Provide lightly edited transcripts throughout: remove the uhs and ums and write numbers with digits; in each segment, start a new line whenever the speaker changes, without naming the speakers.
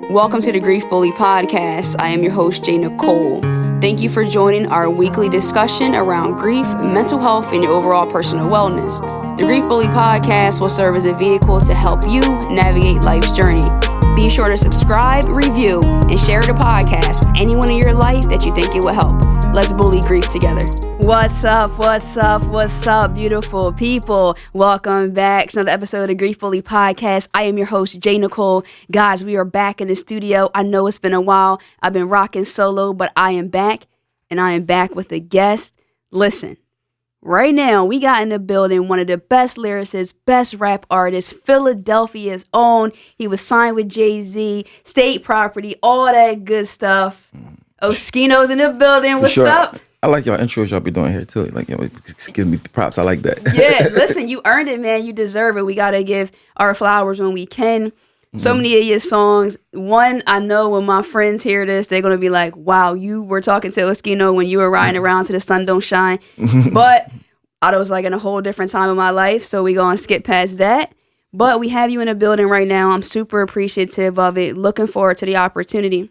Welcome to the Grief Bully Podcast. I am your host, J.Nicole. Thank you for joining our weekly discussion around grief, mental health, and your overall personal wellness. The Grief Bully Podcast will serve as a vehicle to help you navigate life's journey. Be sure to subscribe, review, and share the podcast with anyone in your life that you think it will help. Let's bully grief together. What's up, beautiful people? Welcome back to another episode of the Grief Bully Podcast. I am your host, J.Nicole. Guys, we are back in the studio. I know it's been a while. I've been rocking solo, but I am back, and I am back with a guest. Listen, right now, we got in the building one of the best lyricists, best rap artists, Philadelphia's own. He was signed with Jay-Z, state property, all that good stuff. Oschino's in the building. What's up?
I like y'all intros y'all be doing here too. Like, give me props. I like that.
Yeah, listen, you earned it, man. You deserve it. We got to give our flowers when we can. So many of your songs. One, I know when my friends hear this, they're going to be like, wow, you were talking to Oschino when you were riding around to the sun don't shine. But I was like in a whole different time of my life, so we going to skip past that. But we have you in the building right now. I'm super appreciative of it. Looking forward to the opportunity.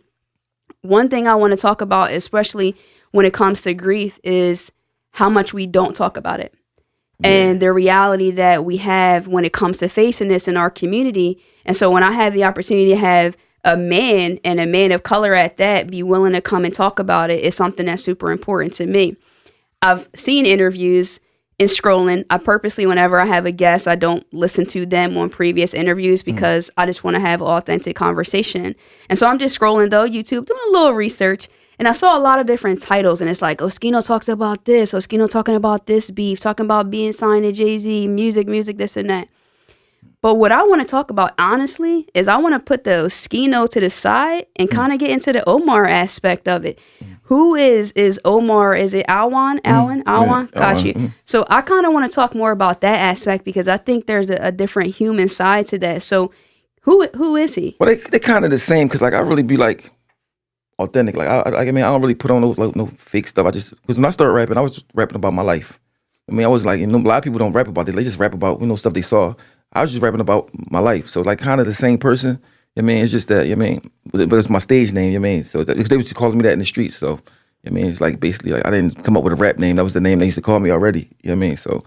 One thing I want to talk about, especially when it comes to grief, is how much we don't talk about it. Yeah. And the reality that we have when it comes to facing this in our community. And so when I have the opportunity to have a man, and a man of color at that, be willing to come and talk about it, is something that's super important to me. I've seen interviews and scrolling. I purposely, whenever I have a guest, I don't listen to them on previous interviews because I just want to have authentic conversation. And so I'm just scrolling though, YouTube, doing a little research. And I saw a lot of different titles, and it's like, Oschino talks about this, Oschino talking about this beef, talking about being signed to Jay-Z, music, this and that. But what I want to talk about, honestly, is I want to put the Oschino to the side and kind of get into the Omar aspect of it. Who is Omar? Is it Alwan? Alwan? Got you. So I kind of want to talk more about that aspect because I think there's a different human side to that. So who is he?
Well, they kind of the same because like I really be like authentic. Like I don't really put on no fake stuff. Because when I started rapping, I was just rapping about my life. I mean, I was like, a lot of people don't rap about it. They just rap about stuff they saw. I was just rapping about my life. So like kind of the same person. It's just that, but it's my stage name, So they was calling me that in the streets. So, it's like basically like I didn't come up with a rap name. That was the name they used to call me already. So,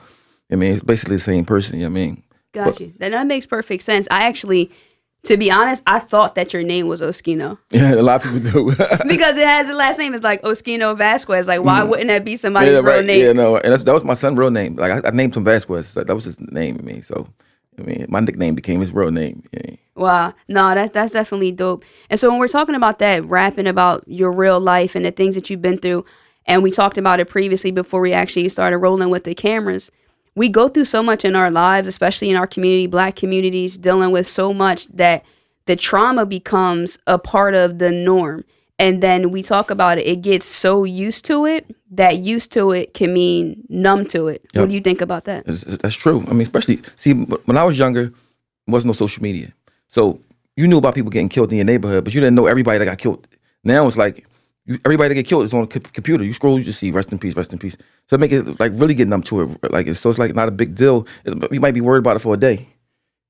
it's basically the same person,
Got you. Then that makes perfect sense. I actually, to be honest, I thought that your name was Oschino.
Yeah, a lot of people do.
Because it has the last name. It's like Oschino Vasquez. Like, why wouldn't that be somebody's real name?
Yeah, no. And that was my son's real name. Like, I named him Vasquez. So that was his name, So, my nickname became his real name. Yeah.
Wow. No, that's definitely dope. And so when we're talking about that, rapping about your real life and the things that you've been through, and we talked about it previously before we actually started rolling with the cameras, we go through so much in our lives, especially in our community, Black communities, dealing with so much that the trauma becomes a part of the norm. And then we talk about it, it gets so used to it that used to it can mean numb to it. Yep. What do you think about that?
That's true. Especially, see, when I was younger, there wasn't no social media. So you knew about people getting killed in your neighborhood, but you didn't know everybody that got killed. Now it's like, everybody that get killed is on a computer. You scroll, you just see, rest in peace, rest in peace. So it make it like really get numb to it. So it's like not a big deal. You might be worried about it for a day.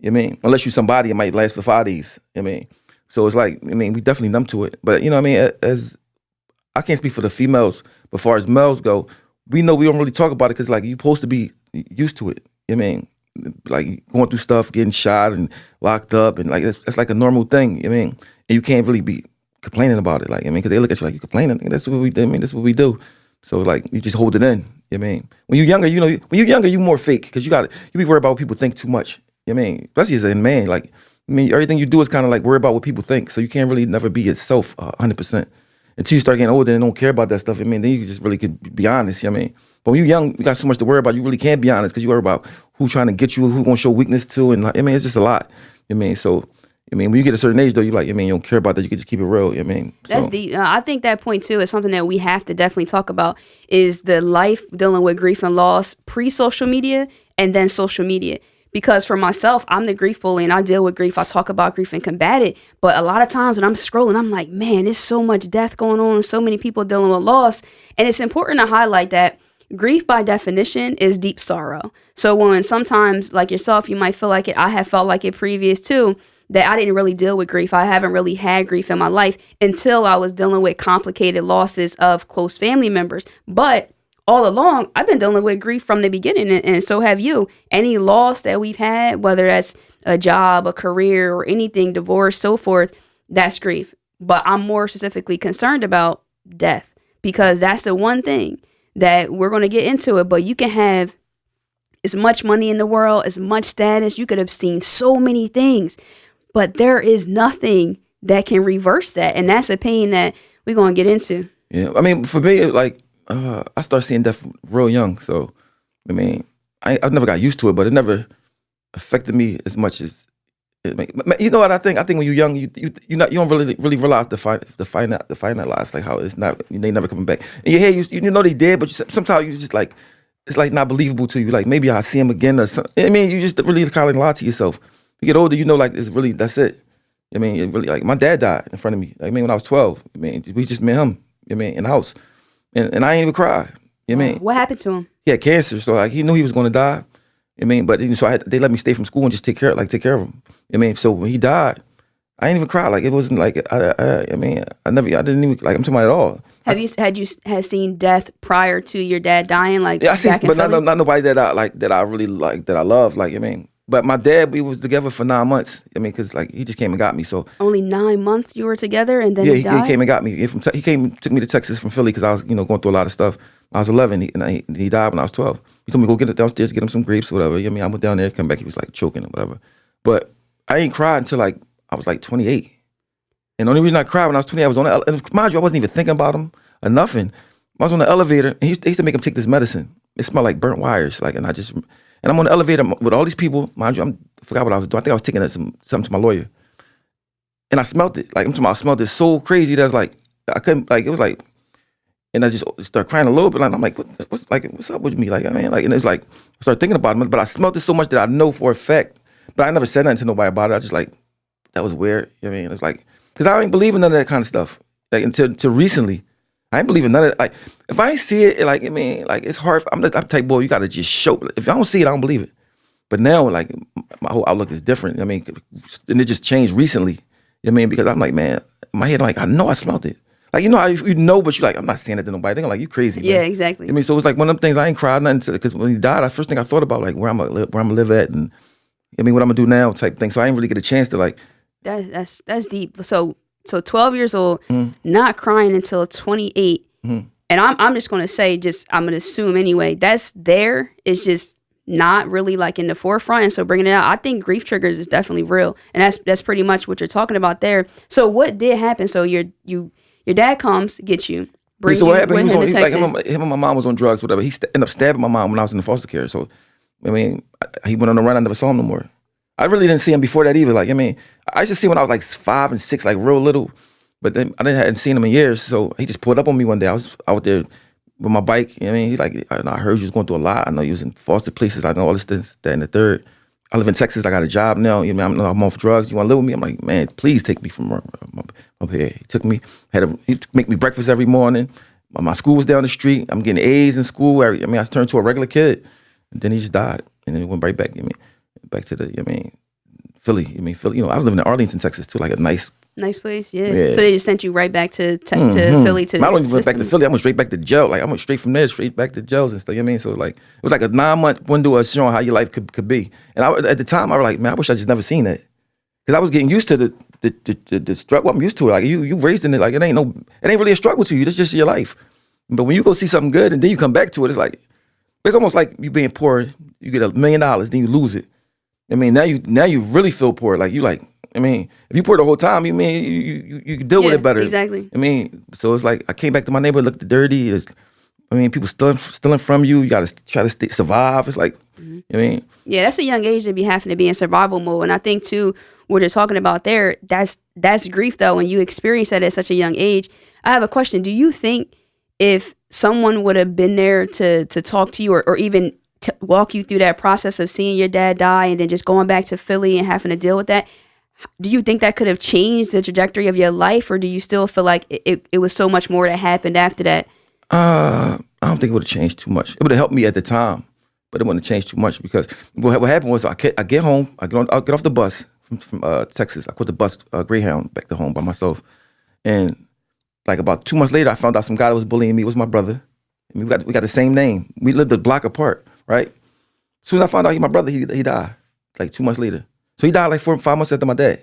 Unless you're somebody, it might last for 5 days. So it's like, we definitely numb to it. But, as I can't speak for the females, but as far as males go, we know we don't really talk about it because, like, you're supposed to be used to it. Like, going through stuff, getting shot and locked up, and, like, that's like a normal thing, And you can't really be complaining about it, because they look at you like, you complaining? That's what we do. That's what we do. So, like, you just hold it in, When you're younger, you're more fake because you be worried about what people think too much, Especially as a man, like, everything you do is kind of like worry about what people think. So you can't really never be yourself 100%. Until you start getting older and don't care about that stuff, then you just really could be honest, But when you're young, you got so much to worry about, you really can't be honest because you worry about who's trying to get you, who's going to show weakness to. And it's just a lot, So, when you get a certain age, though, you don't care about that. You can just keep it real,
That's deep. I think that point, too, is something that we have to definitely talk about is the life dealing with grief and loss pre-social media and then social media. Because for myself, I'm the grief bully and I deal with grief. I talk about grief and combat it. But a lot of times when I'm scrolling, I'm like, man, there's so much death going on and so many people dealing with loss. And it's important to highlight that grief by definition is deep sorrow. So when sometimes like yourself, you might feel like it, I have felt like it previous too. that I didn't really deal with grief. I haven't really had grief in my life until I was dealing with complicated losses of close family members. But all along, I've been dealing with grief from the beginning, and so have you. Any loss that we've had, whether that's a job, a career, or anything, divorce, so forth, that's grief. But I'm more specifically concerned about death, because that's the one thing that we're going to get into it. But you can have as much money in the world, as much status, you could have seen so many things, but there is nothing that can reverse that. And that's a pain that we're going to get into.
Yeah. I mean, for me, like, I started seeing death real young. So, I mean, I never got used to it, but it never affected me as much as you know what I think? I think when you're young, you don't really realize the finalize, like how it's not, they never coming back. And your head, you know they did, but sometimes you just like, it's like not believable to you. Like maybe I'll see him again or something. I mean, you just really kind of lie to yourself. You get older, you know, like it's really, that's it. I mean, it really, like my dad died in front of me. I mean, when I was 12, I mean, we just met him, I mean, in the house. And I ain't even cry. You know what I mean?
What happened to him?
He had cancer, so like he knew he was going to die. I mean, but so they let me stay from school and just take care of him. I mean, so when he died, I ain't even cry. Like it wasn't like I didn't even like I'm talking about it at all.
Had you seen death prior to your dad dying? Like
yeah, I seen, but not nobody that I really like, that I love. Like I mean, but my dad, we was together for 9 months. I mean, cause like he just came and got me. So
only 9 months you were together, and then
he
died?
came and got me. He took me to Texas from Philly because I was going through a lot of stuff. I was 11, and he died when I was 12. He told me go get it downstairs, get him some grapes, or whatever. I mean, I went down there, come back, he was like choking or whatever. But I ain't cried until like I was like 28. And the only reason I cried when I was 20, I was on the mind you, I wasn't even thinking about him or nothing. I was on the elevator, and they used to make him take this medicine. It smelled like burnt wires, like, and I'm on the elevator with all these people. Mind you, I forgot what I was doing. I think I was taking something to my lawyer, and I smelled it. Like I smelled it so crazy that I was like, I couldn't, like, it was like. And I just started crying a little bit. Like, I'm like, what's up with me? Like, I mean, like, and it's like, I started thinking about it, but I smelled it so much that I know for a fact. But I never said nothing to nobody about it. I just like, that was weird. You know what I mean? It's like, because I ain't believe in none of that kind of stuff. Like, until recently, I ain't believe in none of it. Like, if I ain't see it, like, I mean, like, it's hard. I'm the type boy, you got to just show. If I don't see it, I don't believe it. But now, like, my whole outlook is different. I mean, and it just changed recently. You know what I mean? Because I'm like, man, in my head, like, I know I smelled it. Like, you know how you know, but you're like, I'm not saying it to nobody. They're like, you crazy, man.
Yeah, exactly.
I mean, so it's like one of them things I ain't cried nothing to, because when he died, the first thing I thought about, like, where I'm gonna live at, and I mean, what I'm gonna do now type thing. So I didn't really get a chance to like.
That's deep. So 12 years old, not crying until 28. And I'm just gonna say, I'm gonna assume anyway, that's there. It's just not really like in the forefront. And so bringing it out, I think grief triggers is definitely real, and that's pretty much what you're talking about there. So what did happen? So your dad comes, gets you, brings
so what
you
happened?
with
He
him
was
to
on,
Texas.
like him and my mom was on drugs, whatever. He ended up stabbing my mom when I was in the foster care. So, I mean, he went on the run. I never saw him no more. I really didn't see him before that either. Like, I mean, I used to see him when I was like 5 and 6, like real little. But then hadn't seen him in years. So he just pulled up on me one day. I was out there with my bike. You know what I mean? He like, I heard you was going through a lot. I know you was in foster places. I know all this, that, and the third. I live in Texas. I got a job now. You know, I'm off drugs. You want to live with me? I'm like, man, please take me from up here. He took me. He make me breakfast every morning. My school was down the street. I'm getting A's in school. I turned to a regular kid. And then he just died. And then he went right back. Back to the. Philly. Philly. I was living in Arlington, Texas too, like a nice
place. Yeah. So they just sent you right back to Philly to.
I don't even went back to Philly. I went straight back to jail. Like I went straight from there, straight back to jails and stuff. You know what I mean? So like it was like a 9-month window of showing how your life could be. And at the time, I was like, man, I wish I just never seen that, because I was getting used to the struggle. I'm used to it. Like you raised in it. Like it ain't really a struggle to you. It's just your life. But when you go see something good and then you come back to it, it's almost like you being poor. You get $1 million, then you lose it. I mean, now you really feel poor. Like you like. I mean, if you poor the whole time, you deal with it better.
Exactly.
I mean, so it's like I came back to my neighborhood, looked dirty. People stealing from you. You got to try to survive. It's like, you know what I mean? Yeah,
that's a young age to be having to be in survival mode. And I think too, what you're talking about there, that's grief though. When you experience that at such a young age, I have a question. Do you think if someone would have been there to talk to you or even to walk you through that process of seeing your dad die and then just going back to Philly and having to deal with that, do you think that could have changed the trajectory of your life, or do you still feel like it was so much more that happened after that?
I don't think it would have changed too much. It would have helped me at the time, but it wouldn't have changed too much, because what happened was I get home, I get off the bus from Texas. I caught the bus Greyhound back to home by myself, and like about 2 months later, I found out some guy that was bullying me was my brother. I mean, we got the same name. We lived a block apart, right? As soon as I found out he my brother, he died like 2 months later. So he died like 4 or 5 months after my dad.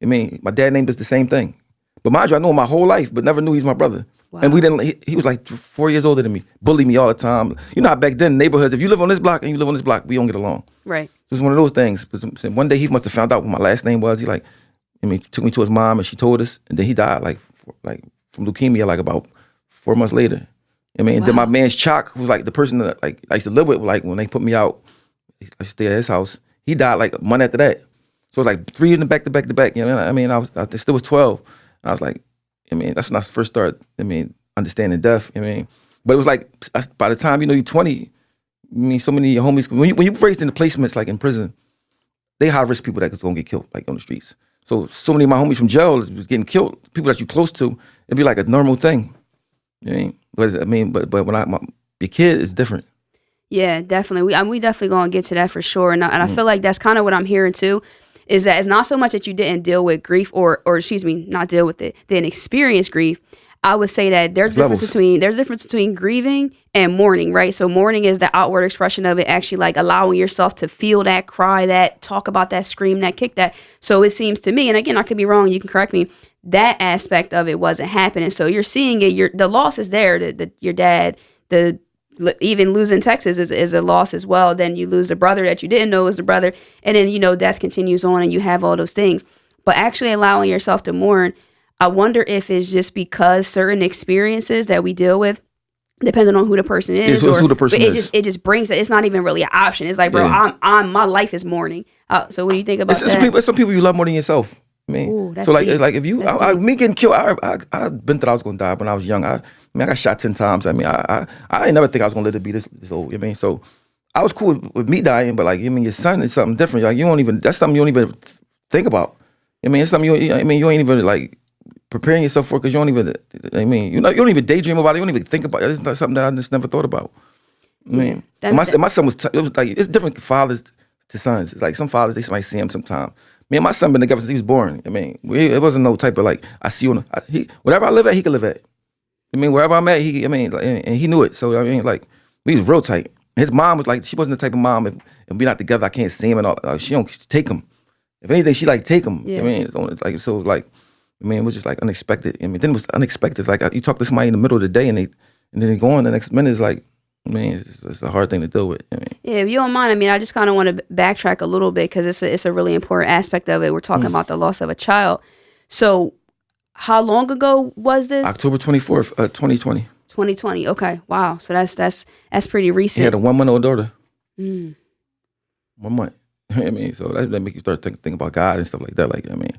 I mean, my dad named us the same thing. But mind you, I know him my whole life, but never knew he was my brother.
Wow.
And we didn't. He was like 4 years older than me. Bullied me all the time. You know how back then neighborhoods, if you live on this block and you live on this block, we don't get along.
Right.
It was one of those things. But one day he must have found out what my last name was. He like, I mean, took me to his mom and she told us, and then he died like from leukemia like about 4 months later. I mean, and then my man's Chalk, who was like the person that like I used to live with, like when they put me out, I stayed at his house. He died like a month after that. So it was like 3 in the back to back to back. You know, I mean, I still was 12. I was like, I mean, that's when I first started. I mean, understanding death. I mean, but it was like by the time you're 20, I mean, so many of your homies when you raised in the placements like in prison, they high risk people that was gonna get killed like on the streets. So many of my homies from jail was getting killed. People that you close to, it'd be like a normal thing. You know what I mean? But when your kid is different.
Yeah, definitely. We definitely gonna get to that for sure. And I feel like that's kind of what I'm hearing too, is that it's not so much that you didn't deal with grief or excuse me, not deal with it, didn't experience grief. I would say that there's a difference between grieving and mourning, right? So mourning is the outward expression of it, actually like allowing yourself to feel that, cry that, talk about that, scream that, kick that. So it seems to me, and again, I could be wrong, you can correct me, that aspect of it wasn't happening. So you're seeing it, the loss is there, your dad, even losing Texas is a loss as well. Then you lose a brother that you didn't know was the brother. And then, death continues on and you have all those things. But actually allowing yourself to mourn, I wonder if it's just because certain experiences that we deal with, depending on who the person is,
who the person is.
It just brings it. It's not even really an option. It's like, bro, my life is mourning. So what do you think about that?
Some people you love more than yourself. I mean,
ooh,
so like
deep.
it's like if you me getting killed, I've been thought I was gonna die when I was young. I got shot 10 times. I mean, I ain't never think I was gonna live to be this old. I mean, so I was cool with me dying, but like I mean, your son is something different. Like that's something you don't even think about. I mean, it's something you ain't even like preparing yourself for because you don't even. I mean, you don't even daydream about it. You don't even think about it. It's not something that I just never thought about. I mean, my son was. It was like it's different fathers to sons. It's like some fathers they might see him sometime. Me and my son been together since he was born. I mean, it wasn't no type of like I see you whatever I live at, he could live at. I mean, wherever I'm at, and he knew it. So I mean, like we was real tight. His mom was like, she wasn't the type of mom if we not together, I can't see him and all. She don't take him. If anything, she like take him. Yeah. I mean, it's like so like. I mean, it was just like unexpected. I mean, then it was unexpected. It's like you talk to somebody in the middle of the day and then they go on the next minute. It's like. I mean, it's a hard thing to deal with. I mean. Yeah,
if you don't mind, I mean, I just kind of want to backtrack a little bit because it's a really important aspect of it. We're talking about the loss of a child. So, how long ago was this?
October 24th, 2020.
2020. Okay, wow. So that's pretty recent.
He had a 1 month old daughter. 1 month. I mean, so that make you start thinking about God and stuff like that. Like, I mean,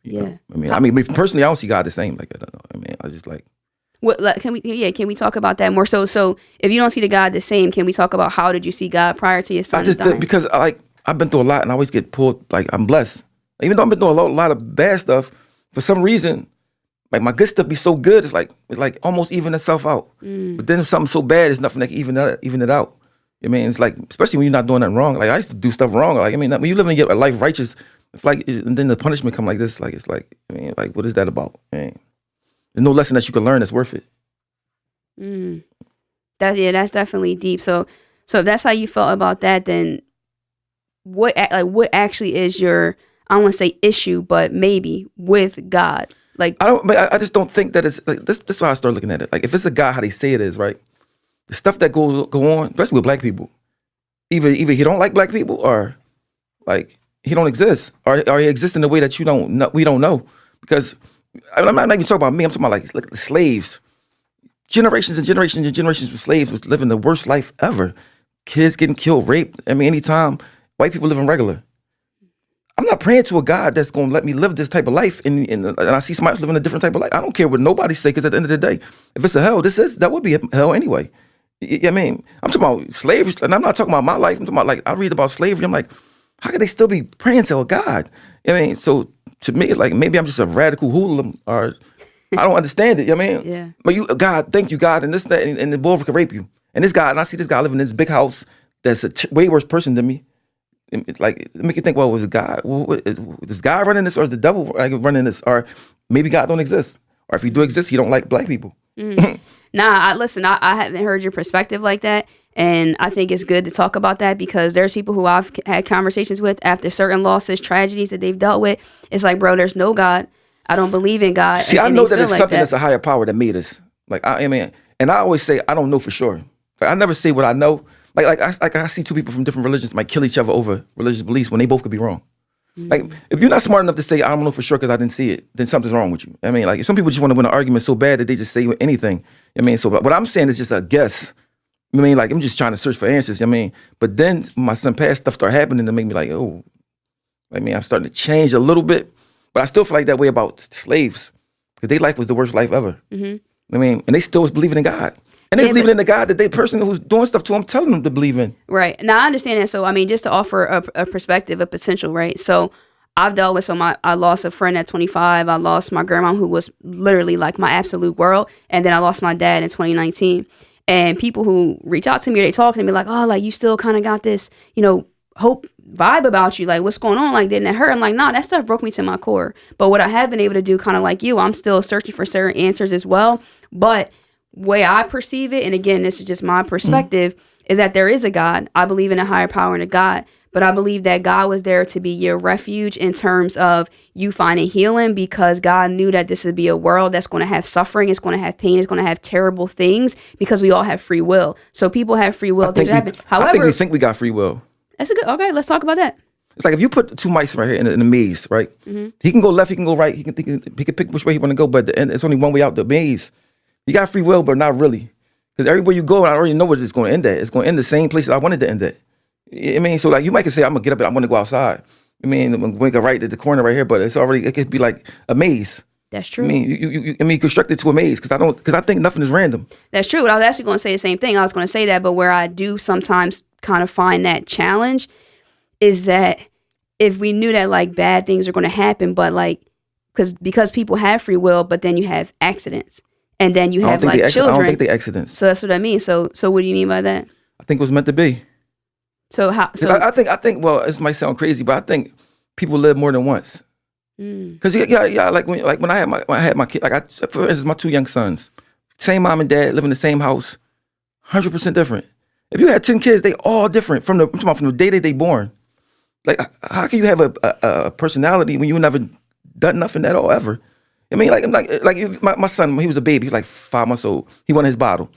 you know, I mean, personally, I don't see God the same. Like, I don't know. I mean, I just like.
What can we talk about that more? So if you don't see the God the same, can we talk about how did you see God prior to your son dying?
Because I've been through a lot and I always get pulled. Like I'm blessed, even though I've been through a lot of bad stuff. For some reason, like my good stuff be so good, it's like almost even itself out. But then if something so bad, it's nothing that can even it out. I mean, it's like especially when you're not doing nothing wrong. Like I used to do stuff wrong. Like I mean, when you live in your life righteous, it's like and then the punishment come like this. Like it's like I mean, like what is that about? I mean, there's no lesson that you can learn that's worth it.
That's definitely deep. So if that's how you felt about that, then what actually is your, I don't want to say issue, but maybe with God? Like
I just don't think that it's like this is how I start looking at it. Like if it's a God how they say it is, right? The stuff that go on, especially with black people, either he don't like black people or like he don't exist or he exists in a way that we don't know because. I'm not even talking about me. I'm talking about like the slaves. Generations and generations and generations of slaves was living the worst life ever. Kids getting killed, raped. I mean, anytime white people living regular. I'm not praying to a God that's going to let me live this type of life and I see somebody else living a different type of life. I don't care what nobody say because at the end of the day, if it's a hell, that would be a hell anyway. I mean, I'm talking about slavery, and I'm not talking about my life. I'm talking about like I read about slavery. I'm like, how could they still be praying to a God? I mean, so to me, like maybe I'm just a radical hoodlum, or I don't understand it. You know what I mean?
Yeah.
But God, thank you, God, and this, that, and the boy can rape you. And this guy, and I see this guy living in this big house that's a way worse person than me. like it make you think, well, was God? Is God running this, or is the devil like running this, or maybe God don't exist, or if he do exist, he don't like black people.
Nah, I haven't heard your perspective like that. And I think it's good to talk about that because there's people who I've had conversations with after certain losses, tragedies that they've dealt with. It's like, bro, there's no God. I don't believe in God.
See,
and
I know that it's
like
something that's a higher power that made us. Like, I mean, and I always say, I don't know for sure. Like, I never say what I know. I see two people from different religions might kill each other over religious beliefs when they both could be wrong. Like, if you're not smart enough to say, I don't know for sure because I didn't see it, then something's wrong with you. I mean, like, some people just want to win an argument so bad that they just say anything. I mean, so what I'm saying is just a guess. I mean, like, I'm just trying to search for answers. I mean, but then my son passed, stuff started happening to make me like, oh, I mean, I'm starting to change a little bit, but I still feel like that way about slaves because their life was the worst life ever. I mean, and they still was believing in God. And they believing in the God that the person who's doing stuff to them telling them to believe in.
Right. Now, I understand that. So, I mean, just to offer a perspective, a potential, right? So, I've dealt with, I lost a friend at 25. I lost my grandma, who was literally like my absolute world. And then I lost my dad in 2019. And people who reach out to me, or they talk to me like, oh, like you still kind of got this, hope vibe about you. Like, what's going on? Like, didn't it hurt? I'm like, nah, that stuff broke me to my core. But what I have been able to do, kind of like you, I'm still searching for certain answers as well. But way I perceive it, and again, this is just my perspective, is that there is a God. I believe in a higher power and a God. But I believe that God was there to be your refuge in terms of you finding healing because God knew that this would be a world that's going to have suffering, it's going to have pain, it's going to have terrible things because we all have free will. So people have free will. Things happen. However,
I think we think we got free will.
That's okay. Let's talk about that.
It's like if you put two mice right here in a maze, right? He can go left, he can go right, he can pick which way he want to go, but it's only one way out the maze. You got free will, but not really. Because everywhere you go, I already know where it's going to end at. It's going to end the same place that I wanted to end at. I mean, so like you might say, I'm going to get up and I'm going to go outside. I mean, I'm going to go right at the corner right here, but it could be like a maze.
That's true.
I mean, you construct it to a maze because I think nothing is random.
That's true. I was actually going to say the same thing. I was going to say that, but where I do sometimes kind of find that challenge is that if we knew that like bad things are going to happen, but like, because people have free will, but then you have accidents. And then you have like children.
I don't think they accidents.
So that's what I mean. So what do you mean by that?
I think it was meant to be.
So how? So
I think. Well, this might sound crazy, but I think people live more than once. Because yeah. Like when I had my kid. Like for instance, my two young sons, same mom and dad, live in the same house, 100% different. If you had 10 kids, they all different from the day that they born. Like how can you have a personality when you never done nothing at all ever? I mean, my son, he was a baby. He was like 5 months old. He wanted his bottle.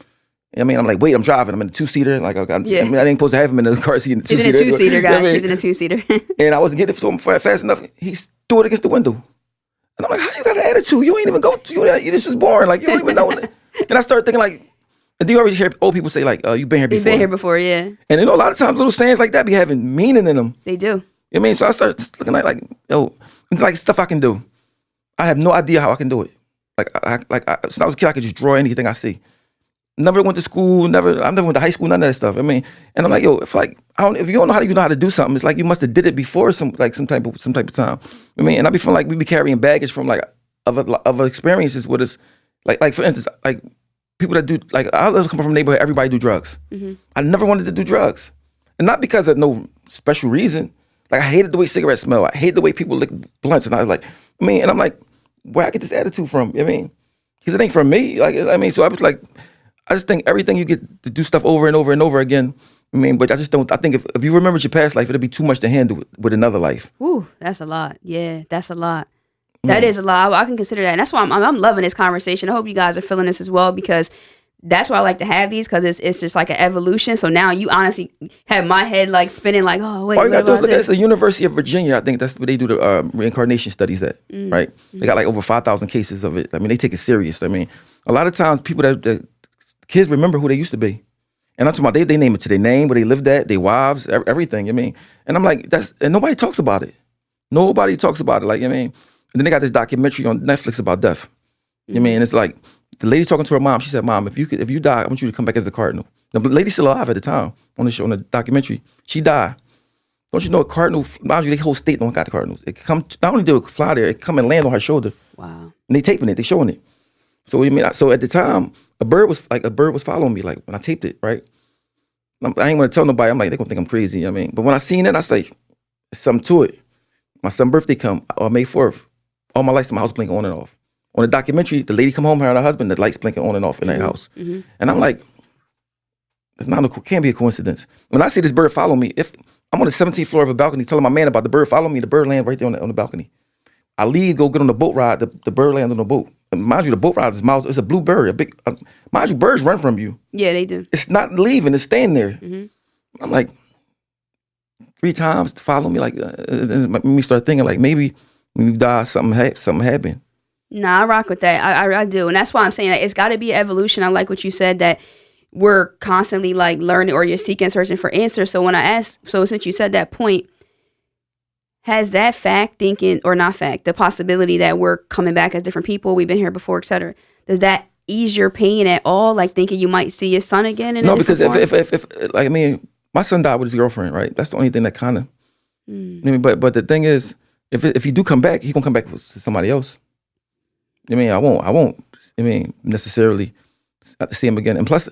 I mean, I'm like, wait, I'm driving. I'm in a 2-seater. Like, I ain't supposed to have him in the car seat. In the 2-seater.
He's in a 2-seater, guys. He's in a 2-seater.
And I wasn't getting it to him fast enough. He threw it against the window. And I'm like, how you got an attitude? You ain't even go through. You just was born. Like, you don't even know. And I started thinking like, and do you already hear old people say like, you've been here before? You've
been here before, yeah.
And a lot of times little sayings like that be having meaning in them.
They do.
I mean, so I started looking at like stuff I can do. I have no idea how I can do it. Since I was a kid, I could just draw anything I see. Never went to school. I never went to high school. None of that stuff. I mean, and I'm like, if you don't know how to do something, it's like you must have did it before some type of time. I mean, and I be feeling like we be carrying baggage from like other experiences with us. Like for instance, like people that do like I come from a neighborhood, everybody do drugs. I never wanted to do drugs, and not because of no special reason. Like I hated the way cigarettes smell. I hate the way people lick blunts, and I was like, and I'm like, where I get this attitude from? I mean, because it ain't from me. Like I mean, so I was like. I just think everything you get to do stuff over and over and over again. I mean, but I just don't. I think if you remember your past life, it'll be too much to handle with another life.
Ooh, that's a lot. Yeah, that's a lot. That is a lot. I can consider that. And that's why I'm loving this conversation. I hope you guys are feeling this as well because that's why I like to have these because it's just like an evolution. So now you honestly have my head like spinning like, oh wait.
All you got to do is look at the University of Virginia. I think that's where they do the reincarnation studies at. Right? They got like over 5,000 cases of it. I mean, they take it serious. I mean, a lot of times people that kids remember who they used to be. And I'm talking about they name it to their name, where they lived at, their wives, everything. I mean, and I'm like, and nobody talks about it. Nobody talks about it. Like, I mean, and then they got this documentary on Netflix about death. I mean, it's like the lady talking to her mom. She said, "Mom, if you die, I want you to come back as a cardinal." The lady's still alive at the time on the show, on the documentary. She died. Don't you know a cardinal? Mind you, the whole state don't got the cardinals. It come not only do it fly there, it come and land on her shoulder.
Wow. And
they taping it. They showing it. So I mean, so at the time, a bird was following me. Like when I taped it, right? I ain't want to tell nobody. I'm like, they're going to think I'm crazy. I mean, but when I seen it, I was like, there's something to it. My son's birthday come, May 4th. All my lights in my house blinking on and off. On the documentary, the lady come home, her and her husband, the lights blinking on and off in their house. And I'm like, can't be a coincidence. When I see this bird follow me, if I'm on the 17th floor of a balcony telling my man about the bird follow me, the bird land right there on the balcony. I leave, go get on the boat ride, the bird land on the boat. And mind you, the boat ride is miles, it's a blue bird, a big, mind you, birds run from you.
Yeah, they do.
It's not leaving, it's staying there. I'm like, 3 times to follow me, like, it made me start thinking, like, maybe when you die, something happened.
Nah, I rock with that. I do. And that's why I'm saying that it's got to be evolution. I like what you said, that we're constantly like learning, or you're searching for answers. So when I asked, since you said that point, has that the possibility that we're coming back as different people, we've been here before, etc., does that ease your pain at all? Like thinking you might see your son again? No,
because if like, I mean, my son died with his girlfriend, right? That's the only thing that kind of, I mean, but the thing is, if he do come back, he gonna come back with somebody else. I mean, I won't, necessarily see him again. And plus,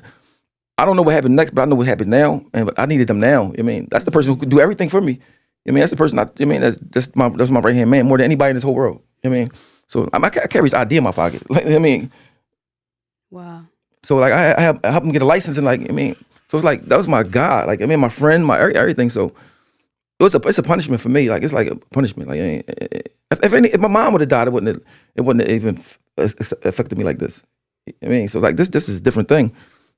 I don't know what happened next, but I know what happened now, and I needed him now. I mean, that's the person who could do everything for me. I mean, that's the person. That's my right hand man more than anybody in this whole world. I mean, so I carry his ID in my pocket. Like, I mean,
wow.
So like I help him get a license, and like, I mean, so it's like that was my God. Like, I mean, my friend, my everything. So it's a punishment for me. Like, it's like a punishment. Like, if my mom would have died, it wouldn't have even affected me like this. I mean, so like this is a different thing.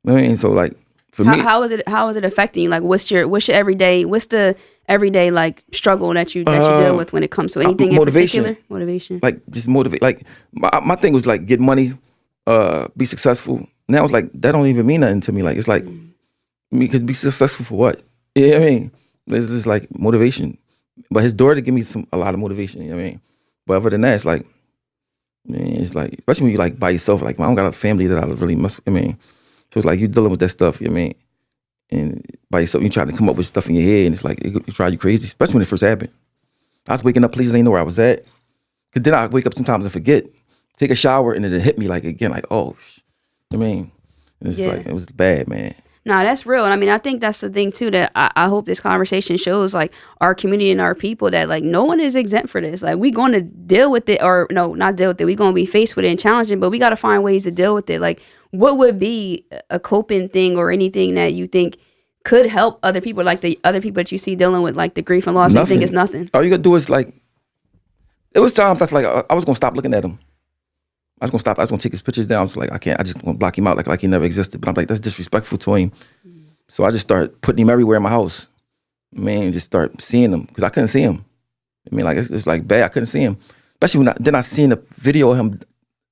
I mean, so like for me,
how is it affecting you? Like, what's the everyday like struggle that you deal with when it comes to anything
motivation.
In particular? Motivation.
Like just motivate. Like my thing was like get money, be successful. Now it's like that don't even mean nothing to me. Like it's like because be successful for what? Yeah, I mean, it's just like motivation. But his daughter give me a lot of motivation. You know what I mean? But other than that, it's like, man, it's like, especially when you like by yourself. Like I don't got a family that I really must. I mean, so it's like you dealing with that stuff. You know what I mean? And by yourself, you try to come up with stuff in your head, and it's like it drive you crazy. Especially when it first happened. I was waking up, places I didn't know where I was at. Cause then I wake up sometimes and forget. Take a shower, and then it hit me like again, like I mean, it's like it was bad, man.
No, that's real. And I mean, I think that's the thing too, that I hope this conversation shows like our community and our people that like no one is exempt for this. Like we going to deal with it, or no, not deal with it. We going to be faced with it and challenging, but we got to find ways to deal with it. Like what would be a coping thing or anything that you think could help other people, like the other people that you see dealing with like the grief and loss? You think it's nothing?
All you got to do is like, it was times that's like, I was going to stop looking at him. I was going to take his pictures down. I was like, I just want to block him out like he never existed. But I'm like, that's disrespectful to him. So I just started putting him everywhere in my house. Man, just start seeing him because I couldn't see him. I mean, like it's like bad. I couldn't see him, especially when I seen a video of him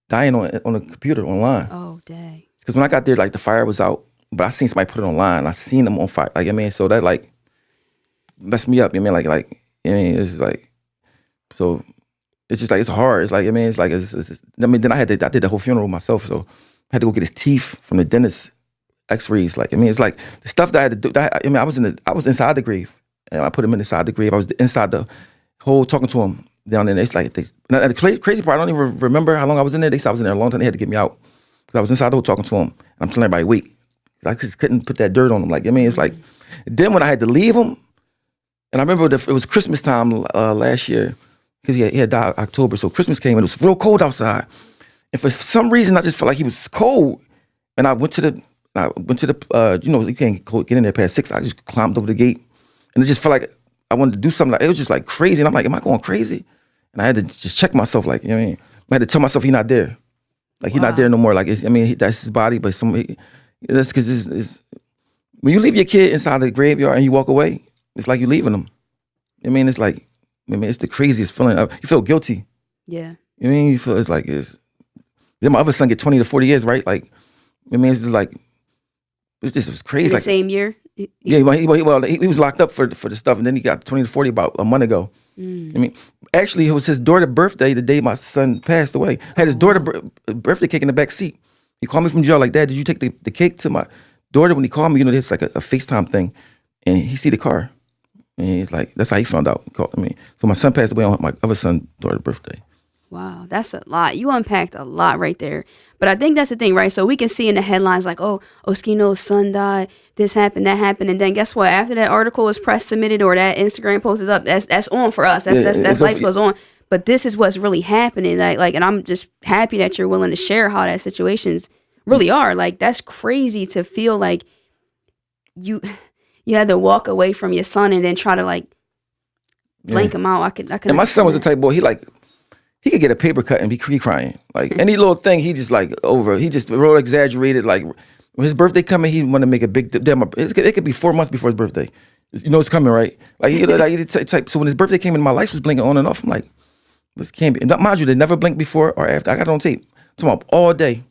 dying on the computer online.
Oh, dang!
Because when I got there, like the fire was out, but I seen somebody put it online. I seen him on fire. Like I mean, so that like messed me up. You know what I mean, like I mean, it's like so. It's just like it's hard. It's like I mean, it's like it's I mean, then I did the whole funeral myself, so I had to go get his teeth from the dentist. X-rays, like I mean, it's like the stuff that I had to do. I mean, I was inside the grave, and I put him inside the grave. I was inside the whole talking to him down there. It's like the crazy part. I don't even remember how long I was in there. They said I was in there a long time. They had to get me out because I was inside the hole talking to him. I'm telling everybody, wait, I just couldn't put that dirt on him. Like I mean, it's like then when I had to leave him, and I remember it was Christmas time last year because he had died October, so Christmas came and it was real cold outside, and for some reason I just felt like he was cold, and I went to the you can't get in there past 6. I just climbed over the gate, and it just felt like I wanted to do something. Like it was just like crazy, and I'm like, am I going crazy? And I had to just check myself, like you know what I mean. I had to tell myself he's not there, like he's not there no more. Like I mean, that's his body, but that's because it's when you leave your kid inside the graveyard and you walk away, it's like you're leaving them. I mean, it's like it's the craziest feeling. You feel guilty.
Yeah.
You know what I mean, you feel it's like then my other son get 20 to 40 years, right? Like I mean, it's just like. It was crazy.
In the
like
same year?
Yeah, he was locked up for the stuff, and then he got 20 to 40 about a month ago. I mean, actually, it was his daughter's birthday the day my son passed away. I had his daughter's birthday cake in the back seat. He called me from jail like, Dad, did you take the cake to my daughter? When he called me, it's like a FaceTime thing, and he see the car, and he's like, that's how he found out. He called me. So my son passed away on my other son's daughter's birthday.
Wow, that's a lot. You unpacked a lot right there. But I think that's the thing, right? So we can see in the headlines like, oh, Oschino's son died, this happened, that happened, and then guess what? After that article is press submitted or that Instagram post is up, that's on for us. That's life goes on. But this is what's really happening. Like, and I'm just happy that you're willing to share how that situations really are. Like, that's crazy to feel like you had to walk away from your son and then try to like blank him out. I could.
And my son was the type of boy. He could get a paper cut and be crying. Like any little thing, he just like over. He just real exaggerated. Like when his birthday coming, he want to make a big deal. It could be 4 months before his birthday. You know it's coming, right? Like he type. So when his birthday came in, my lights was blinking on and off. I'm like, this can't be. And mind you, they never blinked before or after. I got it on tape. Tomorrow all day.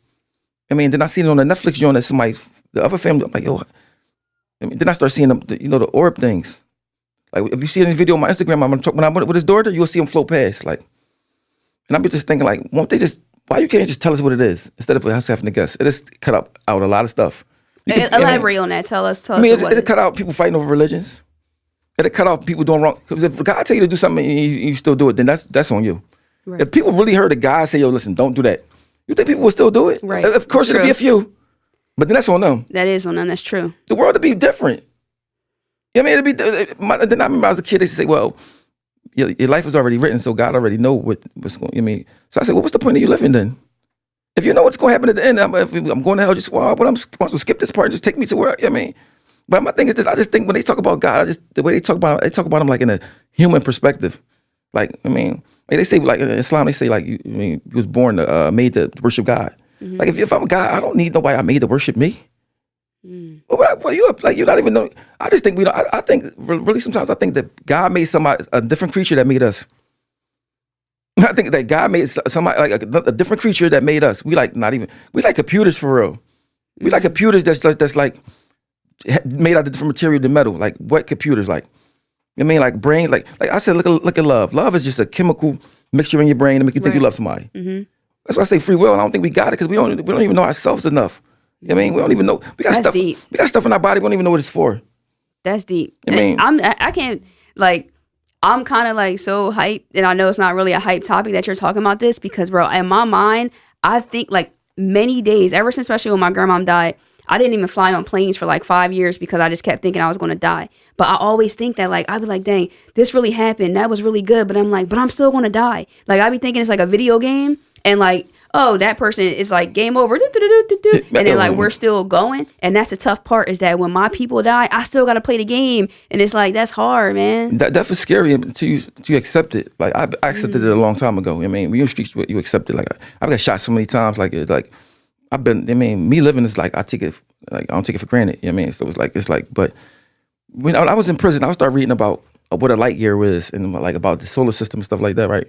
I mean, then I seen it on the Netflix joint that somebody, the other family. I'm like, yo. I mean, then I start seeing the orb things. Like if you see any video on my Instagram, when I'm with his daughter, you'll see him float past. Like, and I'm just thinking, like, why you can't just tell us what it is instead of us having to guess? It just cut out a lot of stuff.
Elaborate on that. Tell us.
It cut out people fighting over religions. It cut off people doing wrong. Because if God tell you to do something and you still do it, then that's on you. Right. If people really heard a guy say, yo, listen, don't do that, you think people will still do it?
Right.
Of course, it'll be a few. But then that's on them.
That is on them. That's true.
The world would be different. I mean, then I remember I was a kid, they say, well, your life is already written, so God already know what's going on. I mean, so I said, well, what's the point of you living then? If you know what's going to happen at the end, I'm going to hell, just, well, but I'm supposed to skip this part and just take me to where, I mean. But my thing is this, I just think when they talk about God, the way they talk about him like in a human perspective. Like, I mean, like they say, like in Islam, they say, like, you was born, made to worship God. Mm-hmm. Like, if I'm a God, I don't need nobody I made to worship me. Well, you're not even know. I just think I think really sometimes I think that God made a different creature that made us. I think that God made somebody like a different creature that made us. We like computers for real. We like computers that's like made out of different material than metal. Like what computers like? I mean, like brain. Like I said, look at love. Love is just a chemical mixture in your brain to make you think you love somebody. Mm-hmm. That's why I say free will. I don't think we got it because we don't even know ourselves enough. I mean, we don't even know. We got
That's
stuff.
Deep.
We got stuff in our body. We don't even know what it's for.
That's deep.
I mean,
I can't like. I'm kind of like so hyped, and I know it's not really a hype topic that you're talking about this because, bro, in my mind, I think like many days, ever since especially when my grandmom died, I didn't even fly on planes for like 5 years because I just kept thinking I was going to die. But I always think that like, I'd be like, dang, this really happened. That was really good. But I'm like, but I'm still going to die. Like I'd be thinking it's like a video game and like, oh, that person is like game over. And then like, we're still going. And that's the tough part is that when my people die, I still got to play the game. And it's like, that's hard, man.
That was scary until you accept it. Like I accepted it a long time ago. I mean, when you're in the streets, you accept it. Like I've got shot so many times. Like me living is like, I don't take it for granted. You know what I mean? So it's like, but when I was in prison, I started reading about what a light year is and like about the solar system and stuff like that, right?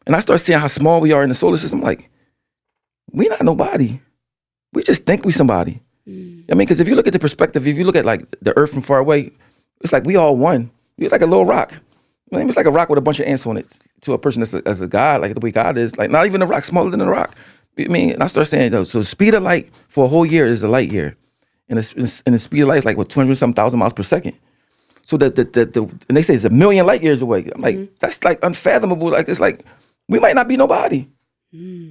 And I started seeing how small we are in the solar system. Like, we not nobody. We just think we somebody. I mean, because if you look at the perspective, if you look at like the earth from far away, it's like we all one. It's like a little rock. I mean, it's like a rock with a bunch of ants on it. To a person that's as a God, like the way God is, like not even a rock smaller than a rock. I mean, and I started saying, so the speed of light for a whole year is a light year. And the speed of light is like, 200-something thousand miles per second. So and they say it's 1 million light years away. I'm like, that's like unfathomable. Like, it's like, we might not be nobody.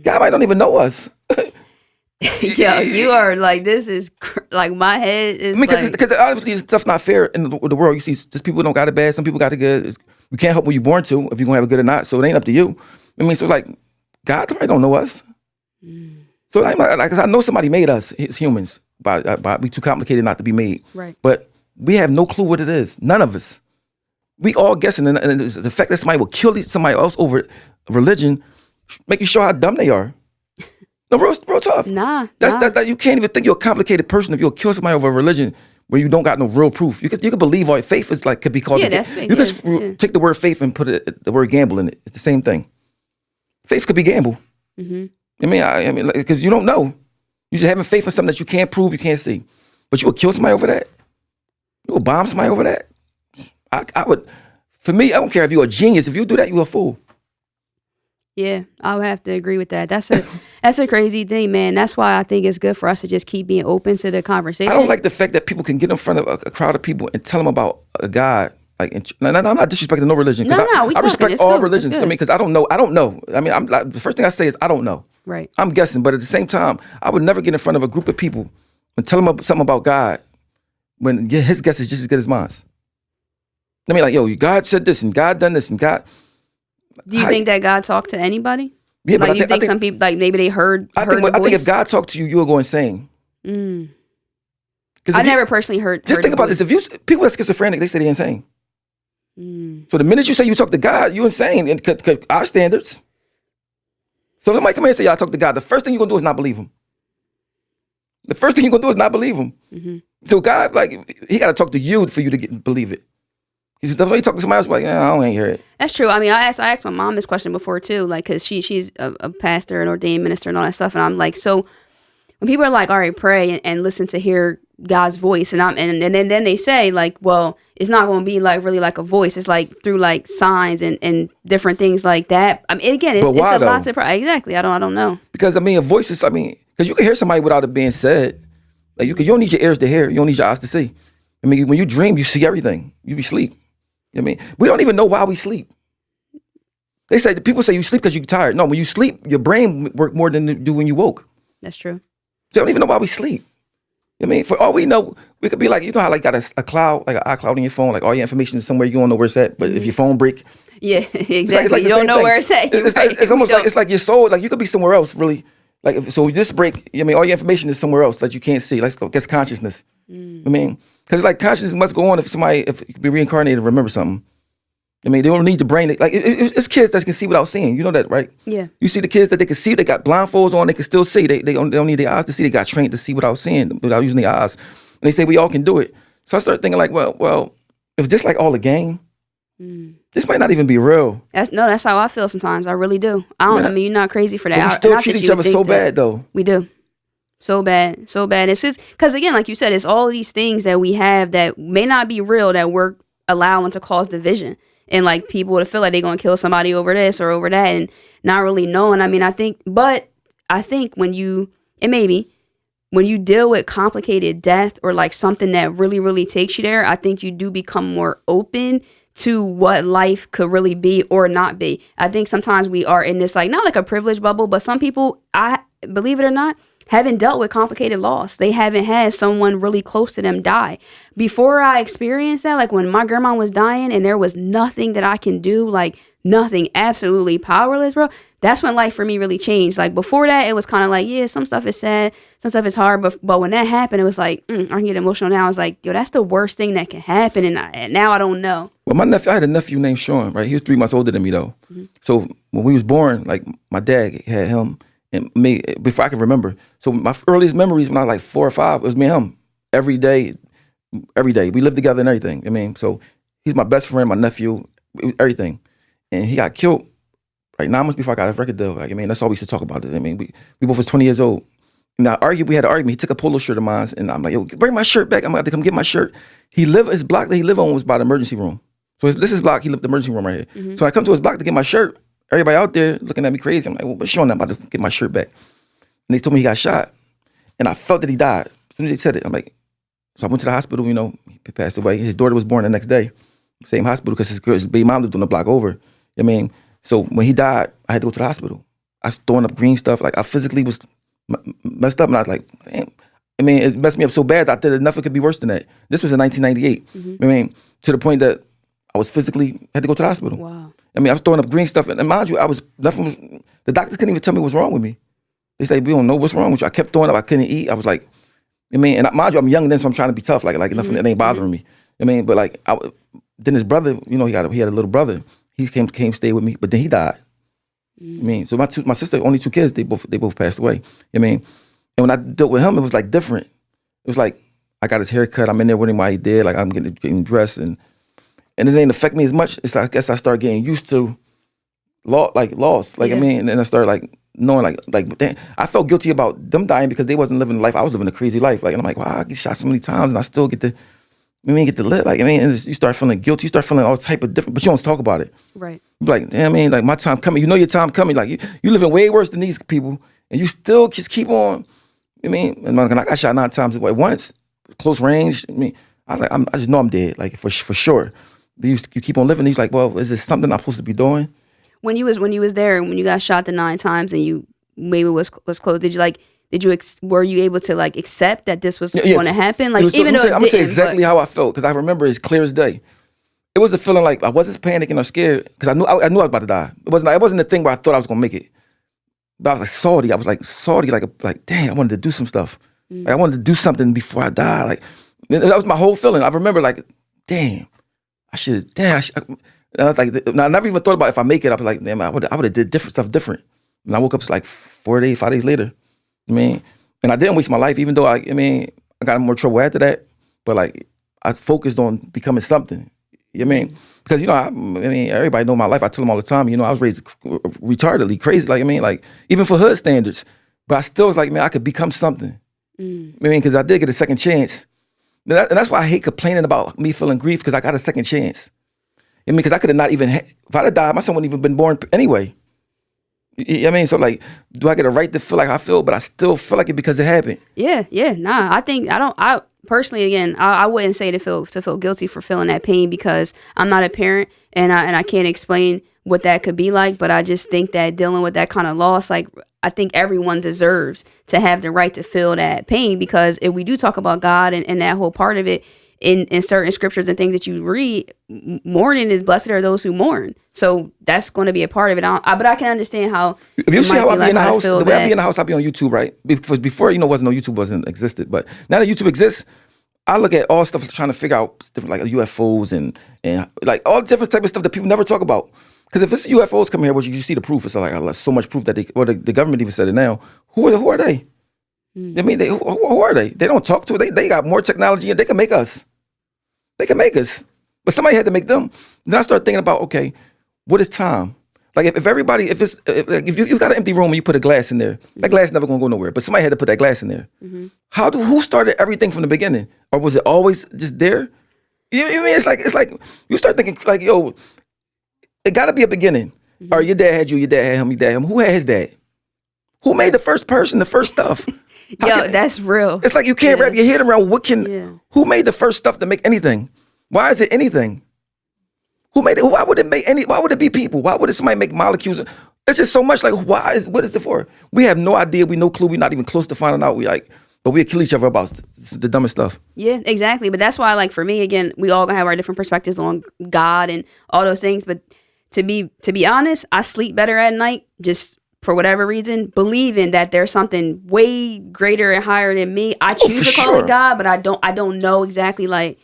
God might don't even know us.
Yo, you are like, this is like my head is
because obviously stuff's not fair in the world. You see, just people don't got it bad. Some people got it good. You can't help what you're born to if you're going to have it good or not. So it ain't up to you. I mean, so it's like, God probably don't know us. So like, I know somebody made us, as humans, but we too complicated not to be made.
Right.
But we have no clue what it is. None of us. We all guessing. And the fact that somebody will kill somebody else over religion make you show how dumb they are. No, real tough.
Nah.
That you can't even think you're a complicated person if you'll kill somebody over a religion where you don't got no real proof. You can believe all faith is like could be called.
That's faith.
You can take the word faith and put the word gamble in it. It's the same thing. Faith could be gamble. Mm-hmm. I mean, because you don't know. You just having faith in something that you can't prove, you can't see. But you would kill somebody over that. You would bomb somebody over that. I would. For me, I don't care if you're a genius. If you do that, you're a fool.
Yeah, I would have to agree with that. That's a crazy thing, man. That's why I think it's good for us to just keep being open to the conversation.
I don't like the fact that people can get in front of a crowd of people and tell them about a God. like, I'm not disrespecting no religion.
No,
I respect
it's
all
good.
religions. I mean, because I don't know. I mean, I'm like, the first thing I say is I don't know.
Right.
I'm guessing, but at the same time, I would never get in front of a group of people and tell them something about God when his guess is just as good as mine. I mean, like, yo, God said this and God done this and God.
Do you think that God talked to anybody?
Yeah,
like,
but
you think some people, like, maybe they heard
I
the
think
voice?
if God talked to you, you will go insane.
I never personally heard.
Just think about this: if people are schizophrenic, they say they're insane. So the minute you say you talk to God, you're insane in our standards. So if somebody come here and say, "Y'all talk to God," the first thing you're gonna do is not believe him. The first thing you're gonna do is not believe him. So God, like, he got to talk to you for you to believe it. He said, "That's why you talk to somebody else." Like, I don't hear it.
That's true. I mean, I asked my mom this question before too, like, because she's a pastor and ordained minister and all that stuff, and I'm like, so when people are like, "All right, pray and listen to hear God's voice," and then they say, like, well, it's not going to be like really like a voice. It's like through like signs and different things like that. I mean, again, it's a lot to pray. Exactly. I don't know.
Because I mean, a voice is. I mean, because you can hear somebody without it being said. Like you don't need your ears to hear. You don't need your eyes to see. I mean, when you dream, you see everything. You be asleep. You know what I mean? We don't even know why we sleep. People say you sleep because you're tired. No, when you sleep, your brain works more than it do when you woke.
That's true.
They don't even know why we sleep. I mean, for all we know, we could be like, you know how like got a cloud, like an iCloud in your phone, like all your information is somewhere you don't know where it's at. But if your phone break,
yeah, exactly.
It's like
you don't know where it's at.
It's almost like it's like your soul. Like you could be somewhere else, really. Like so, this break. I mean, all your information is somewhere else that you can't see. Like that's consciousness. I mean, because like consciousness must go on if you could be reincarnated and remember something. I mean, they don't need the brain. Like it's kids that can see without seeing. You know that, right?
Yeah.
You see the kids that they can see. They got blindfolds on. They can still see. They don't need their eyes to see. They got trained to see without seeing, without using their eyes. And they say we all can do it. So I started thinking like, well, if this like all a game, this might not even be real.
That's how I feel sometimes. I really do. I mean, you're not crazy for that.
But we still treat each other so bad, though.
We do. So bad. It's just because, again, like you said, it's all these things that we have that may not be real that we're allowing to cause division. And like people to feel like they're going to kill somebody over this or over that and not really knowing. I mean, I think when you deal with complicated death or like something that really, really takes you there, I think you do become more open to what life could really be or not be. I think sometimes we are in this, like, not like a privilege bubble, but some people, I believe it or not, haven't dealt with complicated loss. They haven't had someone really close to them die. Before I experienced that, like when my grandma was dying and there was nothing that I can do, like nothing, absolutely powerless, bro, that's when life for me really changed. Like before that, it was kind of like, yeah, some stuff is sad, some stuff is hard, but when that happened, it was like, I can get emotional now. I was like, yo, that's the worst thing that can happen, and now I don't know.
Well, I had a nephew named Sean, right? He was 3 months older than me, though. So when we was born, like my dad had him and me before I can remember. So my earliest memories when I was like 4 or 5, it was me and him every day. We lived together and everything. I mean, so he's my best friend, my nephew, everything. And he got killed like 9 months before I got a record deal. Like, I mean, that's all we used to talk about. I mean, we both was 20 years old. And we had an argument. He took a polo shirt of mine and I'm like, yo, bring my shirt back. I'm about to come get my shirt. His block that he lived on was by the emergency rorom. So this is block, he lived the emergency room right here. So I come to his block to get my shirt. Everybody out there looking at me crazy. I'm like, well, but Sean, I'm about to get my shirt back. And they told me he got shot. And I felt that he died. As soon as they said it, I'm like, so I went to the hospital, you know, he passed away. His daughter was born the next day. Same hospital because his baby mom lived on the block over. I mean, so when he died, I had to go to the hospital. I was throwing up green stuff. Like I physically was messed up. And I was like, damn. I mean, it messed me up so bad that I thought nothing could be worse than that. This was in 1998. I mean, to the point that I was physically, had to go to the hospital.
Wow.
I mean, I was throwing up green stuff. And mind you, the doctors couldn't even tell me what's wrong with me. They say, we don't know what's wrong with you. I kept throwing up. I couldn't eat. I was like, I mean, and mind you, I'm young then, so I'm trying to be tough. Like nothing, it ain't bothering me. I mean, but like, then his brother, you know, he had a little brother. He came stay with me, but then he died. I mean, so my sister, only 2 kids, they both passed away. I mean, and when I dealt with him, it was like different. It was like, I got his hair cut. I'm in there with him while he did. Like I'm getting dressed and it didn't affect me as much. It's like, I guess I started getting used to loss. Like, I mean, and I started like knowing like damn, I felt guilty about them dying because they wasn't living the life. I was living a crazy life. Like, and I'm like, wow, I get shot so many times and I still get to live. Like, I mean, and you start feeling guilty. You start feeling all type of different, but you don't talk about it. Right. You're like, damn, I mean, like my time coming. You know your time coming. Like you living way worse than these people and you still just keep on. I mean, and I got shot 9 times at once, close range. I mean, I just know I'm dead, like for sure. You keep on living. He's like, well, is this something I'm supposed to be doing?
When you was there and when you got shot the 9 times and you maybe was close, were you able to like accept that this was going to happen? Like, even though
I'm gonna tell you exactly how I felt, because I remember as clear as day. It was a feeling like I wasn't panicking or scared, because I knew I was about to die. It wasn't a thing where I thought I was gonna make it. But I was like salty. I was like salty, like damn, I wanted to do some stuff. Like, I wanted to do something before I die. Like, that was my whole feeling. I remember like, damn, I should. And I was like, I never even thought about if I make it. I was like, damn, I would have did stuff different. And I woke up like 5 days later. I mean, and I didn't waste my life, even though I got in more trouble after that. But like, I focused on becoming something. You know what I mean? Because, everybody know my life. I tell them all the time, I was raised retardedly, crazy. Like, like even for hood standards. But I still was like, man, I could become something. Because I did get a second chance. And that's why I hate complaining about me feeling grief, because I got a second chance. Because I could have not even, if I'd have died, my son wouldn't even been born anyway. You know what I mean? So like, do I get a right to feel like I feel, but I still feel like it because it happened?
Yeah. Nah, I personally, again, I wouldn't say to feel guilty for feeling that pain, because I'm not a parent and I can't explain what that could be like. But I just think that dealing with that kind of loss, like, I think everyone deserves to have the right to feel that pain, because if we do talk about God and that whole part of it, in certain scriptures and things that you read, mourning is blessed are those who mourn. So that's going to be a part of it. But I can understand how.
If you see how I be in the house, the way I be in the house, I be on YouTube, right? Because before, YouTube wasn't existed. But now that YouTube exists, I look at all stuff trying to figure out different, like UFOs and like all different type of stuff that people never talk about. Because if it's UFOs come here, which you see the proof, it's like so much proof that the government even said it now. Who are they? I mean, who are they? They don't talk to it. They got more technology and they can make us. They can make us. But somebody had to make them. Then I started thinking about, okay, what is time? Like if you've got an empty room and you put a glass in there, that glass is never gonna go nowhere. But somebody had to put that glass in there. Who started everything from the beginning? Or was it always just there? You know what I mean? It's like you start thinking like, yo, it gotta be a beginning. Or your dad had you, your dad had him, your dad had him. Who had his dad? Who made the first person, the first stuff?
That's real.
It's like you can't wrap your head around who made the first stuff to make anything? Why is it anything? Who made it? Why would it be people? Why would somebody make molecules? It's just so much like, what is it for? We have no idea, we no clue, we're not even close to finding out. But we kill each other about the dumbest stuff. Yeah,
exactly. But that's why, like, for me, again, we all gonna have our different perspectives on God and all those things. But to be honest, I sleep better at night, just for whatever reason, believing that there's something way greater and higher than me. I choose to call it God, but I don't know exactly like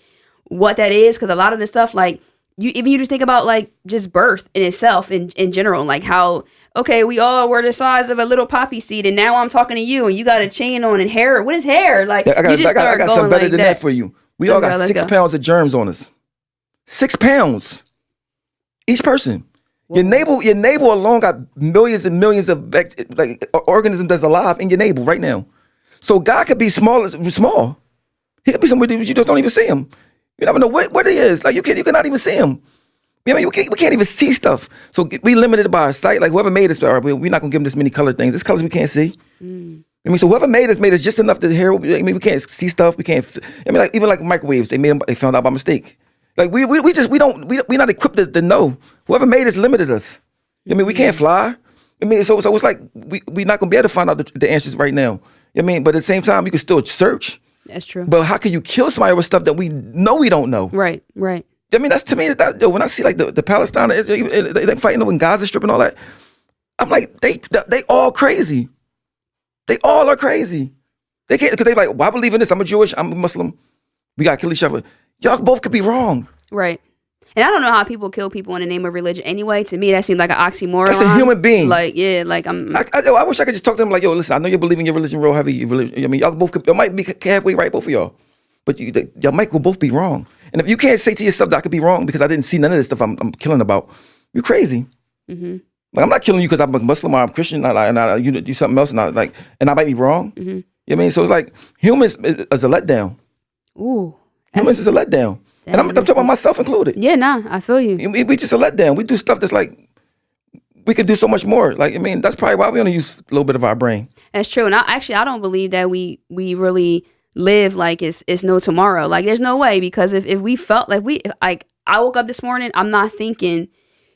what that is, because a lot of the stuff, like, if you just think about like just birth in itself in general, like how, okay, we all were the size of a little poppy seed, and now I'm talking to you and you got a chain on and hair. What is hair? Like,
I got something better than that for you. We all got 6 pounds of germs on us. 6 pounds. Each person. Whoa. Your navel alone got millions and millions of organisms that's alive in your navel right now. So God could be small. He could be somebody you just don't even see him. You never know what he is. Like you cannot even see him. I mean, we can't even see stuff. So we limited by our sight. Like whoever made us, we're not gonna give him this many colored things. There's colors we can't see. I mean, so whoever made us just enough to hear. I mean, we can't see stuff. We can't. I mean, like even like microwaves, they found out by mistake. Like we're not equipped to know. Whoever made us limited us. I mean, we can't fly. I mean, so it's like we're not gonna be able to find out the answers right now. I mean, but at the same time, you can still search.
That's true.
But how can you kill somebody with stuff that we know we don't know?
Right.
I mean, that's to me, when I see like the Palestine, they fighting over in Gaza Strip and all that, I'm like, they all crazy. They all are crazy. They can't, because they like, well, I believe in this. I'm a Jewish, I'm a Muslim. We got to kill each other. Y'all both could be wrong.
Right. And I don't know how people kill people in the name of religion anyway. To me, that seems like an oxymoron.
That's a human being.
Like, yeah, like I
wish I could just talk to them like, yo, listen, I know you believe in your religion real heavy. I mean, y'all might be halfway right, both of y'all. But y'all might will both be wrong. And if you can't say to yourself that I could be wrong because I didn't see none of this stuff I'm killing about, you're crazy. Like, I'm not killing you because I'm a Muslim or I'm Christian and you do something else and I might be wrong. You know what I mean? So it's like humans is a letdown.
Ooh.
Humans is a letdown. And I'm talking about myself included.
Yeah, nah, I feel you.
We just a letdown. We do stuff that's like, we could do so much more. Like, I mean, that's probably why we only use a little bit of our brain.
That's true. And I don't believe that we really live like it's no tomorrow. Like there's no way, because if we felt like I woke up this morning, I'm not thinking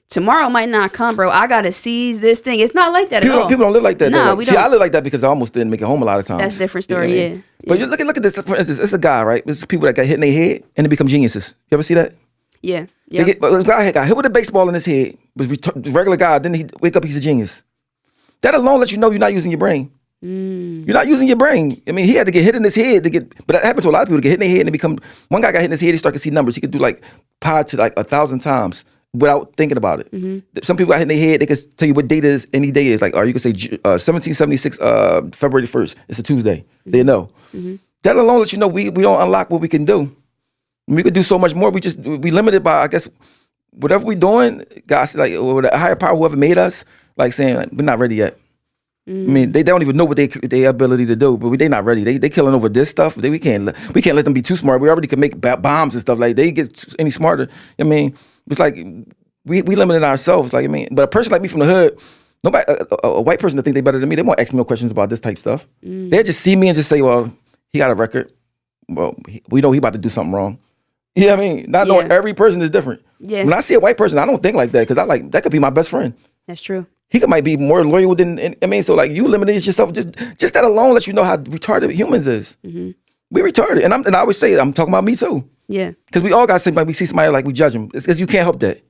tomorrow might not come, bro. I gotta seize this thing. It's not like that at all.
People don't live like that.
Nah,
like,
we
see,
don't.
I live like that because I almost didn't make it home a lot of times.
That's a different story,
You know what I mean?
yeah.
But you look at this, for instance, it's a guy, right? It's people that got hit in their head and they become geniuses. You ever see that?
Yeah.
This guy got hit with a baseball in his head, was regular guy, then he wake up, he's a genius. That alone lets you know you're not using your brain. You're not using your brain. I mean, he had to get hit in his head but that happened to a lot of people to get hit in their head and they become, one guy got hit in his head, he started to see numbers. He could do like pi to like 1,000 times without thinking about it. Some people got hit in their head, they could tell you what date is, any day is. Like, or you could say 1776, February 1st, it's a Tuesday. They know. That alone lets you know we don't unlock what we can do. We could do so much more. We limited by, I guess, whatever we doing, guys, like, or the higher power, whoever made us, like saying, like, we're not ready yet. I mean, they don't even know what their ability to do, but they not ready. They killing over this stuff. We can't let them be too smart. We already can make bombs and stuff. Like, they get any smarter. I mean, it's like we limited ourselves. Like, I mean, but a person like me from the hood, nobody, a white person that think they better than me, they won't ask me no questions about this type stuff. They just see me and just say, well, he got a record. Well, we know he about to do something wrong. You know what I mean? Not knowing every person is different. Yeah. When I see a white person, I don't think like that because that could be my best friend.
That's true.
He might be more loyal than, I mean, so like you eliminated yourself. Just that alone lets you know how retarded humans is. We retarded. And I always say, I'm talking about me too. Yeah. Because we all got something, like we see somebody like we judge them. It's because you can't help that.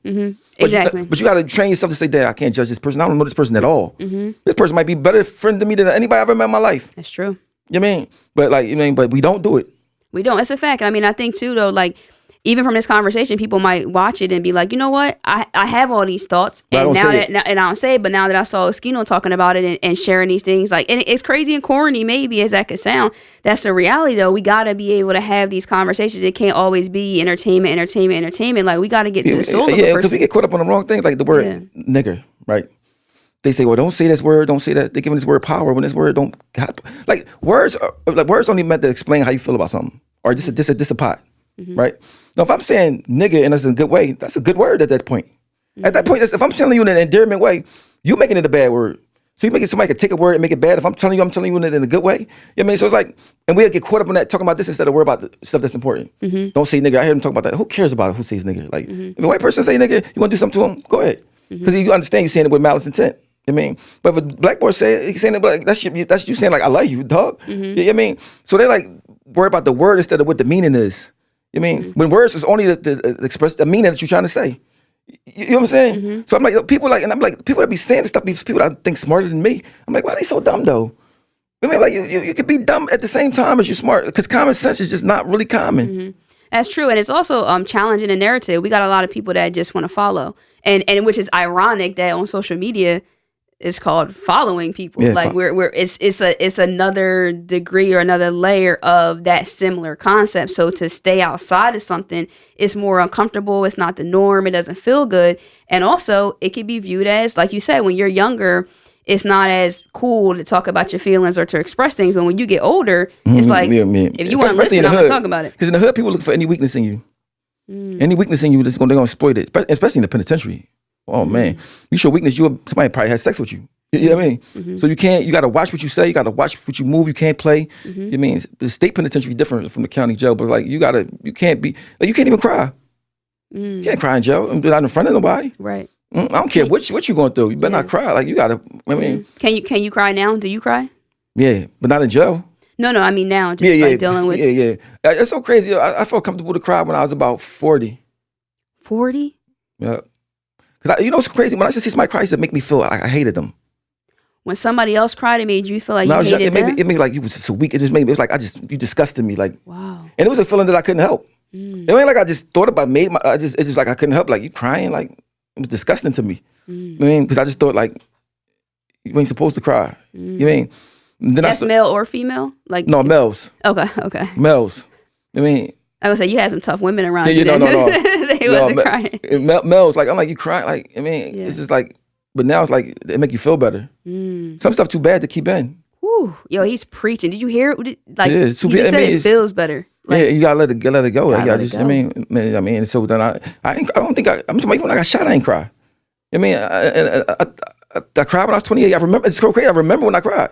Exactly.
But you got to train yourself to say, Dad, I can't judge this person. I don't know this person at all. This person might be better friend to me than anybody I've ever met in my life.
That's true.
You know what I mean? But like, but we don't do it.
We don't. It's a fact. I mean, I think too, though, like, even from this conversation, people might watch it and be like, you know what? I have all these thoughts, and I don't say it, but now that I saw Oschino talking about it and sharing these things, like, and it's crazy and corny, maybe as that could sound, that's the reality though. We gotta be able to have these conversations. It can't always be entertainment. Like, we gotta get to the soul of the person.
Because we get caught up on the wrong things, like the word nigger, right? They say, well, don't say this word, don't say that. They're giving this word power when this word don't got, like words don't even meant to explain how you feel about something, or this a pot. Right? Now, if I'm saying nigga and it's in a good way, that's a good word at that point. At that point, if I'm telling you in an endearment way, you're making it a bad word. So you making somebody could take a word and make it bad. If I'm telling you in it in a good way. You know what I mean? So it's like, and we'll get caught up on that, talking about this instead of worry about the stuff that's important. Don't say nigga. I hear them talk about that. Who cares about who says nigga? Like, if a white person say nigga, you want to do something to him, go ahead. Because you understand you're saying it with malice intent. I mean, but if a black boy say it, he's saying it like that's you saying like I love you, dog. You know what I mean? So they like worry about the word instead of what the meaning is. You mean when words is only to express the meaning that you're trying to say. You know what I'm saying? So I'm like, people that be saying this stuff, people that think smarter than me. I'm like, why are they so dumb though? I mean, like you could be dumb at the same time as you're smart, because common sense is just not really common.
That's true, and it's also challenging the narrative. We got a lot of people that just want to follow, and which is ironic that on social media it's called following people. Yeah, like it's another degree or another layer of that similar concept. So to stay outside of something, it's more uncomfortable. It's not the norm. It doesn't feel good. And also it can be viewed as, like you said, when you're younger, it's not as cool to talk about your feelings or to express things. But when you get older, it's like, if you want to listen, I'm going to talk about it.
Because in the hood, people look for any weakness in you. Any weakness in you, they're going to exploit it, especially in the penitentiary. Oh man, you show weakness, somebody probably has sex with you. You know what I mean? So you got to watch what you say, you got to watch what you move, you can't play. You mean the state penitentiary is different from the county jail, but like you can't even cry. You can't cry in jail. I'm not in front of nobody.
Right.
I don't care what you going through. You better not cry. Like you gotta. I mean,
can you cry now? Do you cry?
Yeah, but not in jail.
No, I mean now, just like dealing with.
Yeah. It's so crazy. I felt comfortable to cry when I was about 40.
40?
Yeah. Because it's crazy. When I just see somebody cry, it make me feel like I hated them.
When somebody else cried, it made you feel like you hated them?
It made me like you was so weak. It just made me, it was like you disgusted me. Like,
wow. And
it was a feeling that I couldn't help. It ain't like I just thought about it. It's just like I couldn't help. Like, you crying, like, it was disgusting to me. I mean, because I just thought, like, you ain't supposed to cry. You mean? Then
that's male or female? Like,
no, males.
Okay.
Males. I mean,
I would say you had some tough women around you.
No.
They wasn't crying.
Males, like, I'm like, you crying? Like, I mean, it's just like, but now it's like, it make you feel better. Some stuff too bad to keep in.
Whew. Yo, he's preaching. Did you hear it? Like,
he
just said it feels better.
Like, you gotta let it go. I mean, so then I don't think I'm talking about when I got shot, I ain't cry. I mean, I cried when I was 28. I remember, it's so crazy. I remember when I cried.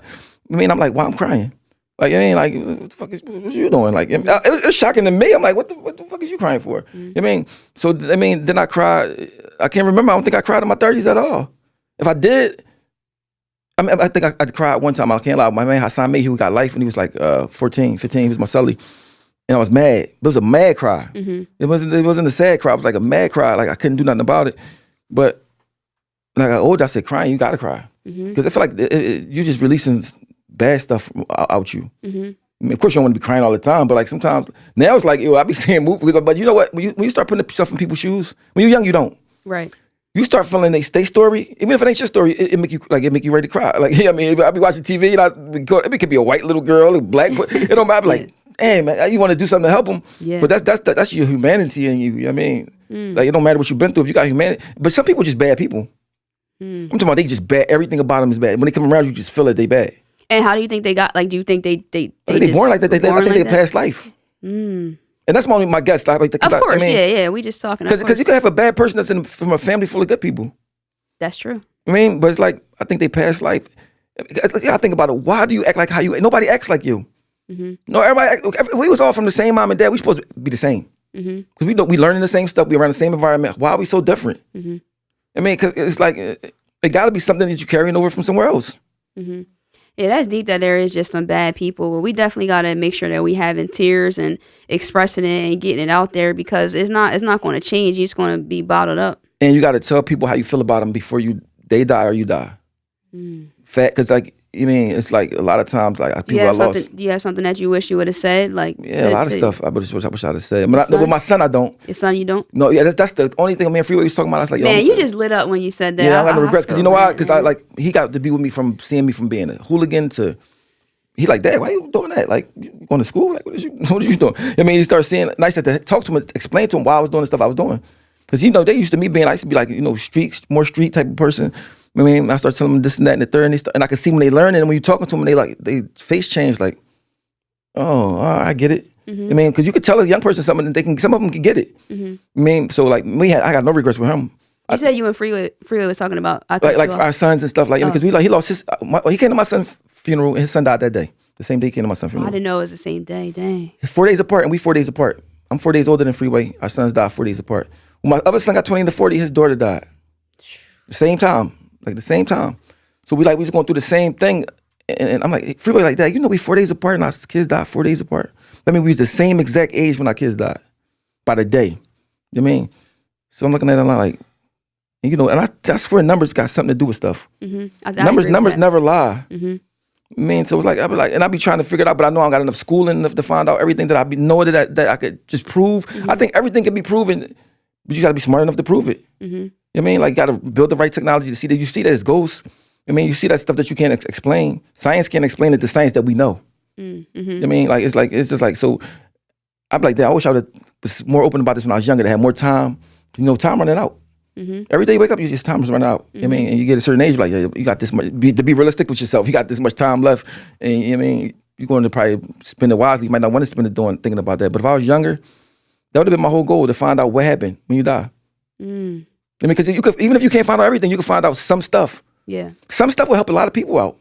I mean, I'm like, why I'm crying? Like, I mean, like, what the fuck is what you doing? Like, it's shocking to me. I'm like, what the fuck is you crying for? I mean, so, I mean, then I cried. I can't remember. I don't think I cried in my 30s at all. If I did, I mean, I think I cried one time. I can't lie. My man Hassan May, who got life when he was like 14, 15. He was my celly. And I was mad. It was a mad cry. It wasn't a sad cry. It was like a mad cry. Like, I couldn't do nothing about it. But when I got older, I said, crying, you got to cry. Because I feel like you're just releasing bad stuff out you. I mean, of course, you don't want to be crying all the time, but like sometimes, now it's like, I be saying movies, but you know what? When you start putting yourself in people's shoes, when you're young, you don't.
Right.
You start feeling their story, even if it ain't your story, it make you ready to cry. Like, I mean, I be watching TV, and it could be a white little girl, a black, but it don't matter. Like, hey man, you want to do something to help them, but that's your humanity in you. You know what I mean, like, it don't matter what you've been through if you got humanity. But some people just bad people. I'm talking about they just bad. Everything about them is bad. When they come around, you just feel that they bad.
And how do you think they got? Like, do you think they
born like that? I think they past life. And that's my guess. Like,
of course, I mean, we just talking.
Because you can have a bad person that's from a family full of good people.
That's true.
I mean, but it's like, I think they past life. I think about it. Why do you act like how you? Nobody acts like you. No, we was all from the same mom and dad. We supposed to be the same. Because we learning the same stuff. We around the same environment. Why are we so different? I mean, because it's like, it got to be something that you're carrying over from somewhere else.
Yeah, that's deep that there is just some bad people. But we definitely got to make sure that we having tears and expressing it and getting it out there, because it's not going to change. It's going to be bottled up. And
you got to tell people how you feel about them before they die or you die. Fact, because like, I mean, it's like a lot of times, like, people I lost.
Do you have something that you wish you would have said? Like,
yeah, a lot of stuff I wish I'd have said. But with my son, I don't.
Your son, you don't?
No, yeah, that's the only thing me and Freeway was talking about. I was like,
man, you just lit up when you said that.
Yeah, I got no regrets. Because you know why? Because he got to be with me from seeing me from being a hooligan to, he like, Dad, why you doing that? Like, you going to school? Like, what are you doing? I mean, he started seeing, and I used to talk to him, explain to him why I was doing the stuff I was doing. Because, you know, they used to me being, I used to be like, you know, more street type of person. I mean, I started telling them this and that and the third, and I could see when they learn it, and when you're talking to them, they face change, like, oh, I get it. I mean, because you could tell a young person something, and some of them can get it. I mean, so like I got no regrets with him.
You said you and Freeway was talking about
like for our sons and stuff, like, because he lost his. He came to my son's funeral, and his son died that day. The same day he came to my son's funeral.
I didn't know it was the same day. Dang.
4 days apart, and we 4 days apart. I'm 4 days older than Freeway. Our sons died 4 days apart. When my other son got 20 to 40, his daughter died. The same time. Like the same time. So we was going through the same thing. And I'm like, Freeway like that, you know, we 4 days apart and our kids died 4 days apart. I mean, we was the same exact age when our kids died. By the day. You know what I mean? So I'm looking at it like, and, you know, and I swear numbers got something to do with stuff. Numbers never lie. I mean, so it's like, I be trying to figure it out, but I know I don't got enough schooling enough to find out everything that I know that I could just prove. I think everything can be proven, but you got to be smart enough to prove it. You know what I mean? Like, you got to build the right technology to see that you see that it's ghosts. I mean, you see that stuff that you can't explain. Science can't explain it, the science that we know. You know what I mean? Like, it's just like, so I'm like, I wish I would was more open about this when I was younger, to have more time. You know, time running out. Every day you wake up, your time's running out. You know what I mean? And you get a certain age, like, yeah, you got this much, to be realistic with yourself, you got this much time left. And you know what I mean? You're going to probably spend it wisely. You might not want to spend it thinking about that. But if I was younger, that would have been my whole goal, to find out what happened when you die. I mean, because even if you can't find out everything, you can find out some stuff. Yeah, some stuff will help a lot of people out.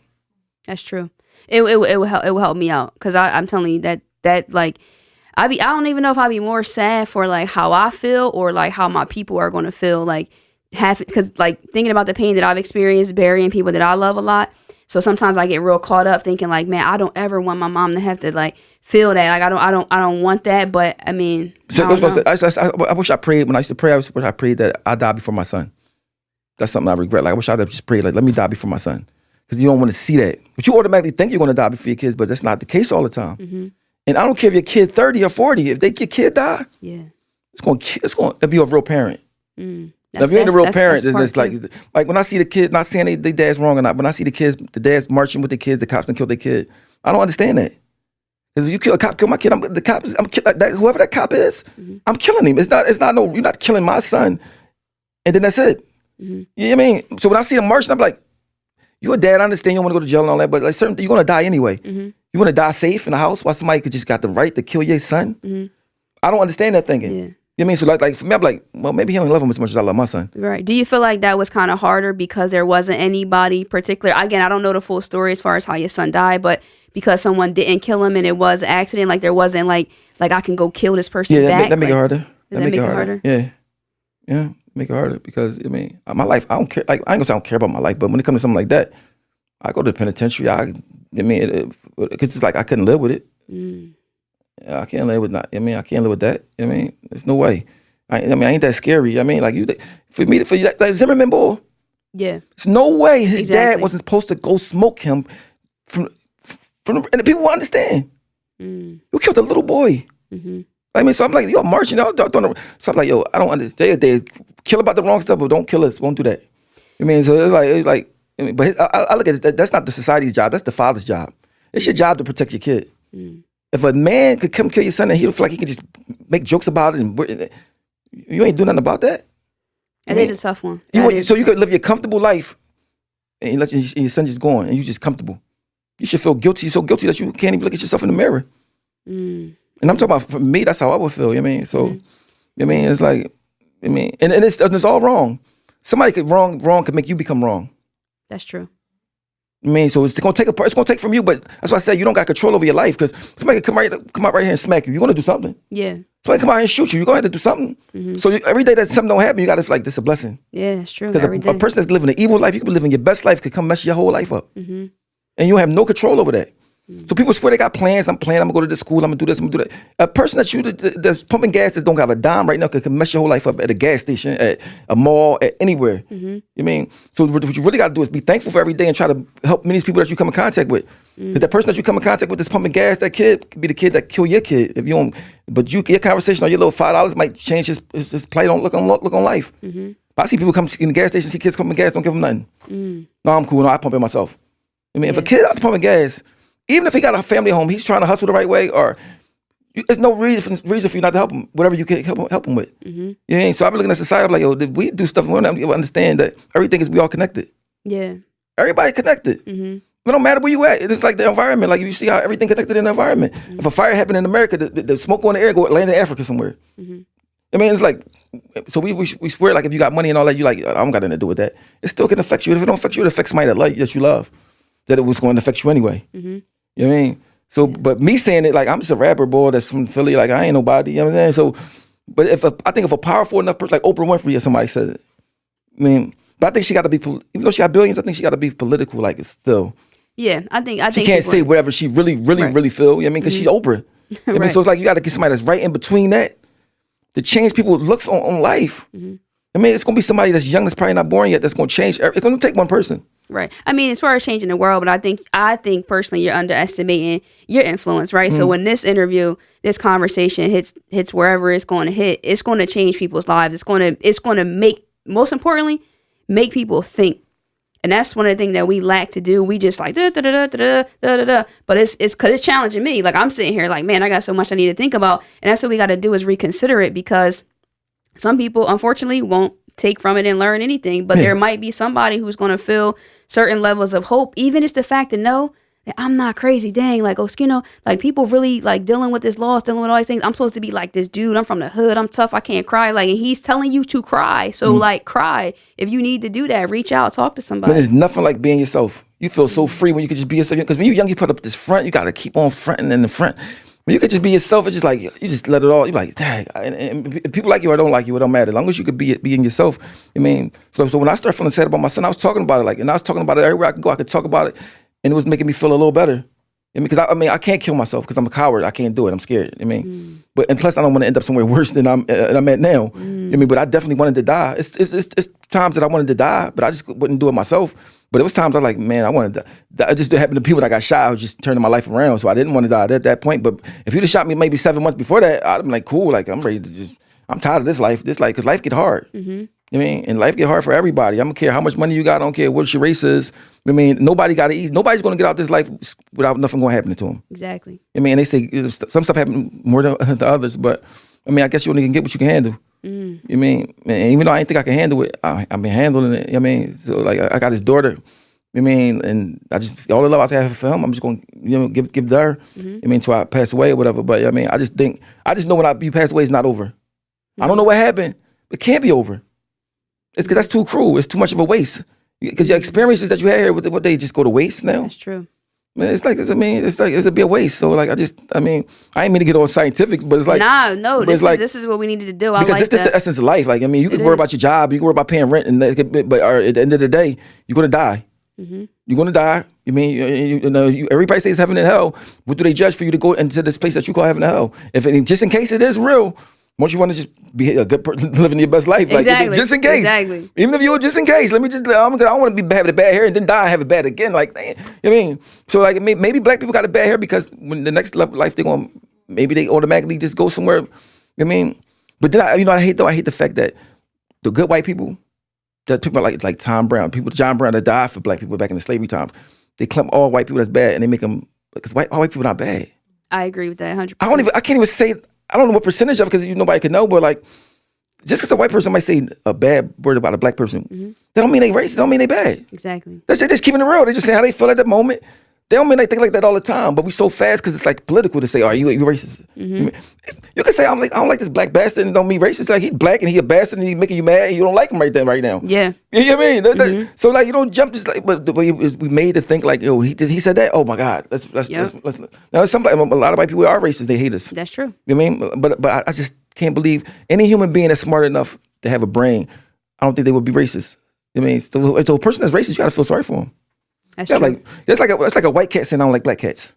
That's true. It will help me out, because I'm telling you that like I don't even know if I'd be more sad for like how I feel or like how my people are going to feel, like because like thinking about the pain that I've experienced burying people that I love a lot. So sometimes I get real caught up thinking like, man, I don't ever want my mom to have to like feel that. Like I don't want that. But I mean, I
wish I prayed when I used to pray. I wish I prayed that I die before my son. That's something I regret. Like, I wish I'd have just prayed, like, let me die before my son, because you don't want to see that. But you automatically think you're going to die before your kids, but that's not the case all the time. And I don't care if your kid 30 or 40. If your kid die, it's going to be a real parent. Now, if you ain't a real parent, it's like when I see the kid, not saying they dad's wrong or not, when I see the dad's marching with the kids, the cops done killed their kid. I don't understand that. Because if a cop kill my kid, I'm whoever that cop is, I'm killing him. You're not killing my son, and then that's it. You know what I mean? So when I see him marching, I'm like, you a dad, I understand you don't want to go to jail and all that, but like certain, you're going to die anyway. You want to die safe in the house while somebody could just got the right to kill your son? I don't understand that thinking. You know what I mean? So like for me, I'm like, well, maybe he don't love him as much as I love my son.
Right. Do you feel like that was kind of harder because there wasn't anybody particular? Again, I don't know the full story as far as how your son died, but because someone didn't kill him and it was an accident, like there wasn't like I can go kill this person back.
That make it harder.
Does that make it harder?
Yeah, make it harder because I mean, my life, I don't care. Like I ain't gonna say I don't care about my life, but when it comes to something like that, I go to the penitentiary. Because it's like I couldn't live with it. Yeah, I can't live with that. I can't live with that. There's no way. I ain't that scary. Like you, for you, like Zimmerman boy.
Yeah.
There's no way his dad wasn't supposed to go smoke him from and the people will understand. You killed a little boy. So I'm like, yo, marching out. So I'm like, yo, I don't understand. They kill about the wrong stuff, but don't kill us. Won't do that. So it's like, but I look at it. That's not the society's job. That's the father's job. It's your job to protect your kid. If a man could come kill your son and he'll feel like he can just make jokes about it, and you ain't doing nothing about that.
It is a tough one.
So you could live your comfortable life and you let your son just go on and you just comfortable. You should feel guilty, so guilty that you can't even look at yourself in the mirror. And I'm talking about, for me, that's how I would feel. So, it's like, and it's all wrong. Somebody wrong could make you become wrong.
That's true.
So it's gonna take it's gonna take from you, but that's why I said you don't got control over your life because somebody can come out right here and smack you. You're gonna do something.
Yeah.
Somebody come out here and shoot you. You're gonna have to do something. So every day that something don't happen, you gotta feel like this is a blessing.
Yeah, that's true.
Because a person that's living an evil life, you could be living your best life, could come mess your whole life up, and you have no control over that. So people swear they got plans. I'm gonna go to this school. I'm gonna do this. I'm gonna do that. A person that's pumping gas that don't have a dime right now could mess your whole life up at a gas station, at a mall, at anywhere. So what you really gotta do is be thankful for every day and try to help many people that you come in contact with. Because that person that you come in contact with that's pumping gas, that kid could be the kid that kill your kid if you don't. But your conversation on your little $5 might change his plight on look on life. I see people come in the gas station, see kids pumping gas, don't give them nothing. No, I'm cool. No, I pump it myself. If a kid out pumping gas, even if he got a family home, he's trying to hustle the right way, or there's no reason for you not to help him, whatever you can help him with. So I'm looking at society, I'm like, yo, we do stuff, we don't understand that everything we all connected.
Yeah.
Everybody connected. It don't matter where you at. It's like the environment. Like you see how everything connected in the environment. If a fire happened in America, the smoke on the air go land in Africa somewhere. It's like, so we swear like if you got money and all that, you like, I don't got nothing to do with that. It still can affect you. If it don't affect you, it affects somebody that you love. That it was going to affect you anyway. You know what I mean? So, but me saying it like I'm just a rapper boy that's from Philly, like I ain't nobody. You know what I'm saying? So, but I think if a powerful enough person like Oprah Winfrey or somebody said it, but I think she got to be, even though she got billions, I think she got to be political. Like it's still.
Yeah, I think
she can't say whatever she really feel. You know what I mean? Because she's Oprah. You know so it's like you got to get somebody that's right in between that to change people's looks on life. It's gonna be somebody that's young, that's probably not born yet, that's gonna change. It's gonna take one person.
Right. As far as changing the world, but I think personally you're underestimating your influence, right? So when this interview, this conversation hits wherever it's going to hit, it's going to change people's lives. It's going to make, most importantly, make people think. And that's one of the things that we lack to do. We just like da da da da da da da. But it's because it's challenging me. Like I'm sitting here like, man, I got so much I need to think about. And that's what we got to do is reconsider it, because some people unfortunately won't take from it and learn anything, but there might be somebody who's going to feel certain levels of hope, even just the fact to know that I'm not crazy. Dang, like Oschino, like people really like dealing with this loss, dealing with all these things. I'm supposed to be like this dude. I'm from the hood. I'm tough. I can't cry. Like, and he's telling you to cry. So like cry. If you need to do that, reach out, talk to somebody.
There's nothing like being yourself. You feel so free when you can just be yourself. Because when you're young, you put up this front. You got to keep on fronting in the front. When you could just be yourself, it's just like, you just let it all, you're like, dang. And people like you or don't like you, it don't matter. As long as you could be in yourself. So when I started feeling sad about my son, I was talking about it, and I was talking about it everywhere I could go. I could talk about it, and it was making me feel a little better. Because I can't kill myself because I'm a coward. I can't do it. I'm scared. But and plus I don't want to end up somewhere worse than I'm at now. But I definitely wanted to die. It's times that I wanted to die, but I just wouldn't do it myself. But it was times I was like, man, I wanted to die. It just happened to people that got shot. I was just turning my life around, so I didn't want to die at that point. But if you'd have shot me maybe 7 months before that, I'd been like, cool. Like I'm ready to I'm tired of this life. Because life get hard. And life get hard for everybody. I don't care how much money you got. I don't care what your race is. Nobody got to eat. Nobody's going to get out this life without nothing going to happen to them. Exactly. And they say some stuff happen more than others, but I guess you only can get what you can handle. And even though I didn't think I could handle it, I've been handling it. So like I got his daughter. And I just all the love I have for him, I'm just going to give to her. Until I pass away or whatever. But I just know when you pass away, it's not over. I don't know what happened. It can't be over. It's because that's too cruel. It's too much of a waste. Because your experiences that you had here, what they just go to waste now?
That's true.
Man, it's a be a waste. So like, I ain't mean to get all scientific, but it's like,
no, this is what we needed to do. I
because
like
this is the essence of life. Like, I mean, you can worry about your job, you can worry about paying rent, but at the end of the day, you're gonna die. You're gonna die. You mean, everybody says heaven and hell. What do they judge for you to go into this place that you call heaven and hell? Just in case it is real. Don't you want to just be a good person, living your best life? Like,
exactly.
Just in case.
Exactly.
Even if you're just in case, I don't want to be having a bad hair and then die and have it bad again. Like, you know what I mean? So like, maybe black people got a bad hair because when the next level of life maybe they automatically just go somewhere. You know what I mean? But then I hate the fact that the good white people, that people like John Brown that died for black people back in the slavery times, they clump all white people that's bad and they make them, because all white people not bad.
I agree with that 100%.
I can't even say, I don't know what percentage of it because nobody could know, but like, just because a white person might say a bad word about a black person, that don't mean they racist. That don't mean they bad.
Exactly.
They're just keeping it real. They just say how they feel at that moment. They don't mean they think like that all the time. But we so fast because it's like political to say, "Oh, you racist?" You can say, I don't like this black bastard," and it don't mean racist. Like, he's black and he a bastard and he's making you mad and you don't like him right now.
Yeah.
You know what I mean? So like, you don't jump just like, but we made to think like, "Oh, he said that. Oh my God, let's." Now a lot of white people are racist. They hate us.
That's true.
You know what I mean? But I just can't believe any human being that's smart enough to have a brain. I don't think they would be racist. You know what I mean? So a person that's racist, you gotta feel sorry for him.
That's true.
Like, it's like a white cat saying, "I don't like black cats."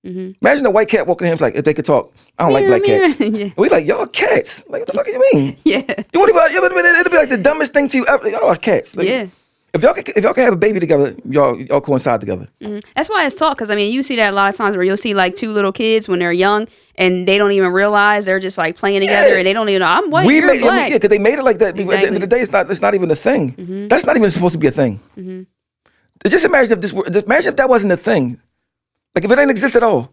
Imagine a white cat walking in, like, if they could talk, "I don't like black cats."
Yeah.
We like, y'all cats. Like, what the fuck do you mean?
Yeah.
It'd be like the dumbest thing to you ever. Y'all are cats. Like,
Yeah.
If y'all can have a baby together, y'all coincide together.
That's why it's taught, because I mean, you see that a lot of times where you'll see like two little kids when they're young and they don't even realize they're just like playing together and they don't even know, I'm white, you're black.
Yeah, because they made it like that.
Exactly.
At the end of the day, it's not even a thing. That's not even supposed to be a thing. Just imagine if that wasn't a thing. Like, if it didn't exist at all,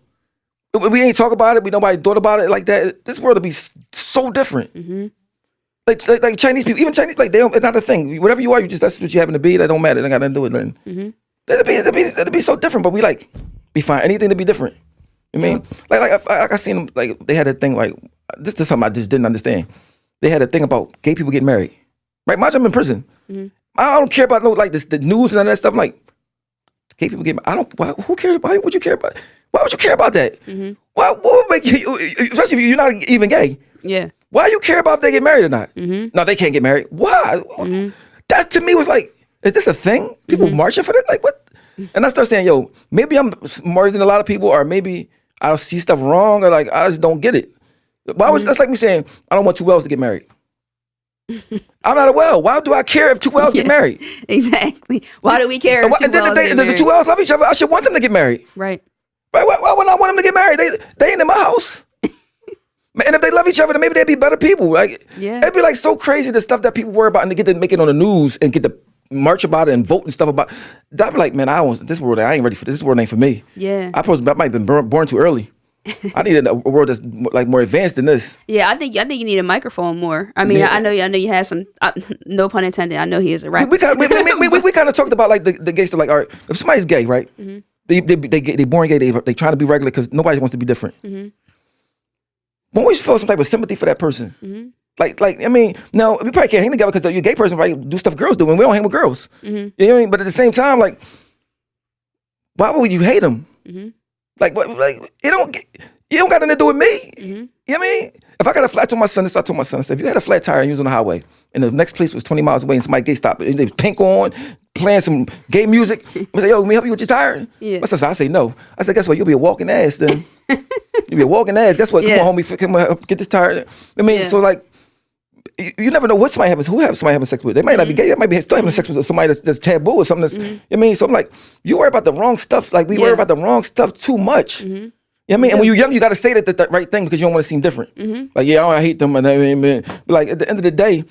we ain't talk about it. Nobody thought about it like that. This world would be so different. Like Chinese people, even Chinese, like it's not a thing. Whatever you are, that's what you happen to be. That don't matter. They got nothing to do with nothing. It'd be so different. But we like be fine. Anything to be different. I mean, like I seen them, like they had a thing like this is something I just didn't understand. They had a thing about gay people getting married. Right? Mind you, I'm in prison. I don't care about the news and all that stuff. I'm like, gay people get married. Who cares? Why would you care about? Why would you care about that? What would make you, especially if you're not even gay? Yeah. Why you care about if they get married or not? No, they can't get married. Why? That to me was like, is this a thing? People marching for that? Like, what? And I started saying, yo, maybe I'm smarter than a lot of people, or maybe I don't see stuff wrong, or like I just don't get it. That's like me saying, I don't want two wells to get married. I'm not a well. Why do I care if two wells get married?
Exactly. Why do we care if two wells get married?
The two wells love each other. I should want them to get married.
Right.
Why would I want them to get married? They ain't in my house. And if they love each other, then maybe they'd be better people. Like, it'd be like so crazy the stuff that people worry about and they get to make it on the news and get to march about it and vote and stuff about. I'd be like, man, I ain't ready for this. This world ain't for me. Yeah. I might have been born too early. I need a world that's like more advanced than this.
Yeah, I think you need a microphone more. I mean, I know you had some. No pun intended. I know he is a rapper. We
kind of talked about like the gay stuff. Like, all right, if somebody's gay, right? They born gay. They trying to be regular because nobody wants to be different. We always feel some type of sympathy for that person. Like I mean, no, we probably can't hang together because you're a gay person, right? Do stuff girls do, and we don't hang with girls. You know what I mean? But at the same time, like, why would you hate them? Like you don't got nothing to do with me. You know what I mean? If I got a flat, I told my son, if you had a flat tire and you was on the highway, and the next place was 20 miles away, and somebody gay stopped, and they was pink on, playing some gay music, I said, yo, let me help you with your tire? Yeah. I say no. I said, guess what? You'll be a walking ass then. You'll be a walking ass. Guess what? Come on, homie, come on, get this tire. I mean, so like, you never know what somebody having sex with. They might not be gay. They might be still having sex with somebody that's taboo or something that's, I mean, so I'm like, you worry about the wrong stuff. Like, we worry about the wrong stuff too much. You know what I mean? And when you're young, you got to say that right thing because you don't want to seem different. Like, I hate them. And I mean, but like, at the end of the day,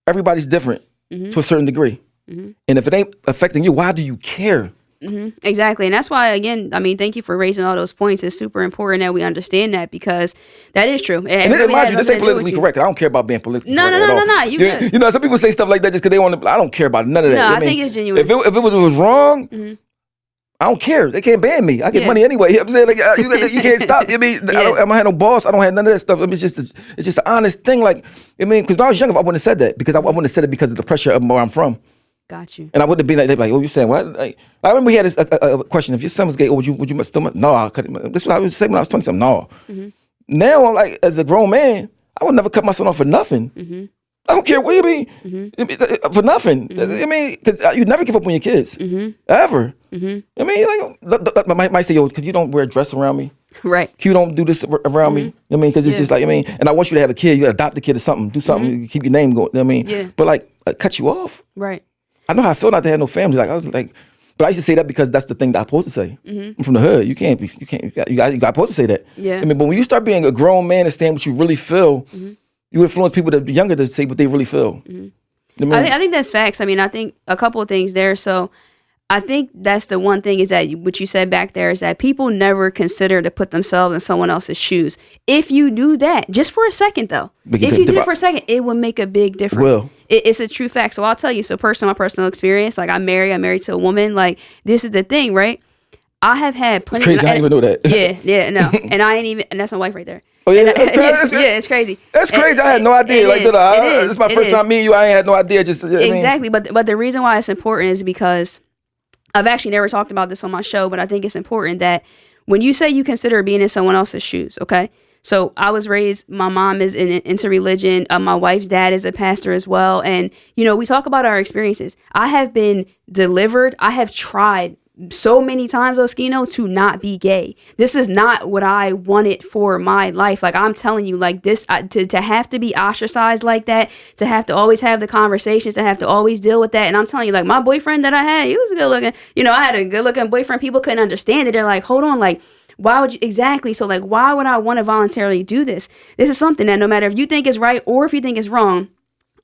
everybody's different to a certain degree. And if it ain't affecting you, why do you care?
Exactly. And that's why, again, I mean, thank you for raising all those points. It's super important that we understand that because that is true.
And really mind you, this ain't politically correct. I don't care about being politically correct at all.
No. You
know, some people say stuff like that just because they want to. I don't care about none of that.
No, I think it's genuine.
If it was wrong, I don't care. They can't ban me. I get money anyway. You know what I'm saying? Like, you can't stop. I mean, I don't have no boss. I don't have none of that stuff. I mean, it's just an honest thing. Like, I mean, because when I was younger, I wouldn't have said that because I wouldn't have said it because of the pressure of where I'm from.
Got you.
And I wouldn't have been like, they'd be like, what you saying? What? Like, I remember we had a question. If your son was gay, would you still? No, I couldn't. This is what I was saying when I was 20-something. No. Now, like, as a grown man, I would never cut my son off for nothing. I don't care. What do you mean? For nothing. I mean, because you never give up on your kids. Ever. I mean, like, might say, yo, because you don't wear a dress around me.
Right.
You don't do this around me. I mean, because it's just like, I mean, and I want you to have a kid. You got to adopt the kid or something. Do something. Keep your name going. I mean, but like, cut you off.
Right.
I know how I feel not to have no family. Like, I was like, but I used to say that because that's the thing that I'm supposed to say. I'm from the hood. You got supposed to say that.
Yeah.
I mean, but when you start being a grown man and saying what you really feel, you influence people that are younger to say what they really feel.
I think that's facts. I mean, I think a couple of things there. So I think that's the one thing is that what you said back there is that people never consider to put themselves in someone else's shoes. If you do that, just for a second though, if you do it for a second, it will make a big difference. It's a true fact. So I'll tell you, so my personal experience, like I'm married to a woman. Like this is the thing, right? I have had plenty.
It's crazy. I didn't even know that.
Yeah, no. And I ain't even, and that's my wife right there.
Oh yeah,
it's crazy.
That's crazy. I had no idea. This is my first time meeting you. I ain't had no idea.
Exactly. But the reason why it's important is because I've actually never talked about this on my show, but I think it's important that when you say you consider being in someone else's shoes, okay? So I was raised, my mom is into religion. My wife's dad is a pastor as well. And, we talk about our experiences. I have been delivered. I have tried so many times, Oschino, to not be gay. This is not what I wanted for my life. Like I'm telling you, like this, to have to be ostracized like that, to have to always have the conversations, to have to always deal with that. And I'm telling you, like my boyfriend that I had, he was good looking. I had a good looking boyfriend. People couldn't understand it. They're like, hold on, like, why would you exactly? So like, why would I want to voluntarily do this? This is something that no matter if you think is right or if you think is wrong,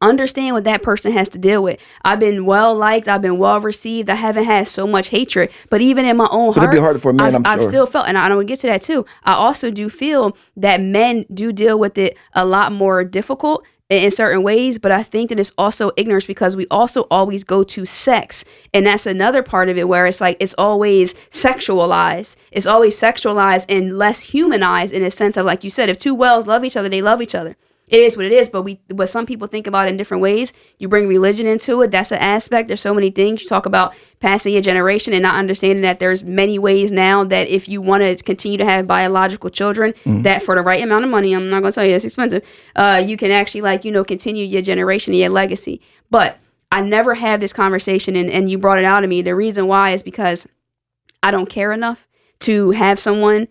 understand what that person has to deal with. I've been well liked. I've been well received. I haven't had so much hatred. But even in my own heart,
it'd be hard for a man,
I've still felt, and I don't get to that too. I also do feel that men do deal with it a lot more difficult in certain ways, but I think that it's also ignorance because we also always go to sex. And that's another part of it where it's like, it's always sexualized. It's always sexualized and less humanized in a sense of, like you said, if two whales love each other, they love each other. It is what it is, but some people think about it in different ways. You bring religion into it. That's an aspect. There's so many things. You talk about passing a generation and not understanding that there's many ways now that if you want to continue to have biological children, that for the right amount of money, I'm not going to tell you it's expensive, you can actually continue your generation and your legacy. But I never had this conversation and you brought it out of me. The reason why is because I don't care enough to have someone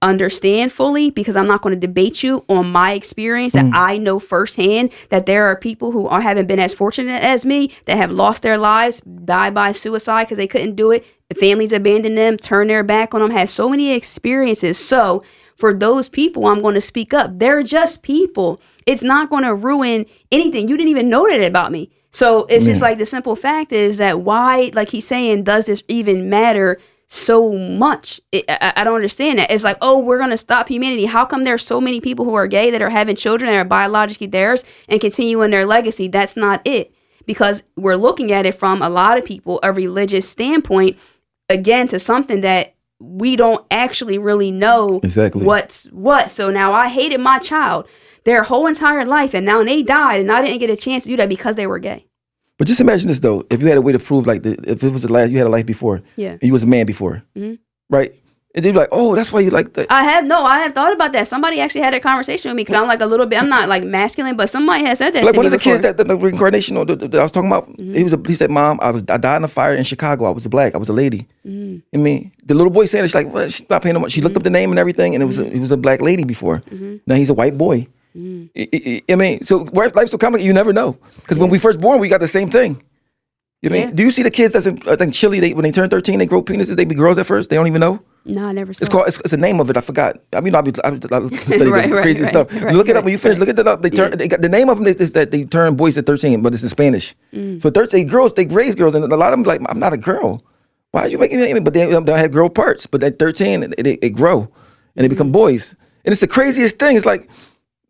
understand fully, because I'm not going to debate you on my experience that I know firsthand that there are people who haven't been as fortunate as me that have lost their lives, died by suicide because they couldn't do it. The families abandoned them, turned their back on them, had so many experiences. So for those people, I'm going to speak up. They're just people. It's not going to ruin anything. You didn't even know that about me. So it's just like the simple fact is that why, like he's saying, does this even matter so much? I don't understand that. It's like, oh, we're going to stop humanity. How come there's so many people who are gay that are having children that are biologically theirs and continuing their legacy? That's not it. Because we're looking at it from a lot of people, a religious standpoint, again, to something that we don't actually really know exactly what's what. So now I hated my child their whole entire life, and now they died, and I didn't get a chance to do that because they were gay.
But just imagine this though: if you had a way to prove, like, if it was the last, you had a life before, and you was a man before, right? And they'd be like, "Oh, that's why you like that." I have thought about that. Somebody actually had a conversation with me because I'm like a little bit. I'm not like masculine, but somebody has said that. Like one of the kids that the reincarnation that I was talking about, he said, "Mom, I died in a fire in Chicago. I was a black. I was a lady." I mean, the little boy said it. She's like, "Well, she's not paying no much." She looked up the name and everything, and it was a black lady before. Now he's a white boy. I mean, so life's so complicated. You never know, because when we first born, we got the same thing. You know what I mean? Do you see the kids that's in, I think Chile, when they turn 13, they grow penises. They be girls at first. They don't even know.
No, I never saw
it. It's a name of it. I forgot. I mean, I study crazy stuff. Look it up when you finish. Look it up. They got the name of them is that they turn boys at 13, but it's in Spanish. So 13 girls, they raise girls, and a lot of them like, I'm not a girl. Why are you making me? But they have girl parts. But at 13, they grow and they become boys. And it's the craziest thing. It's like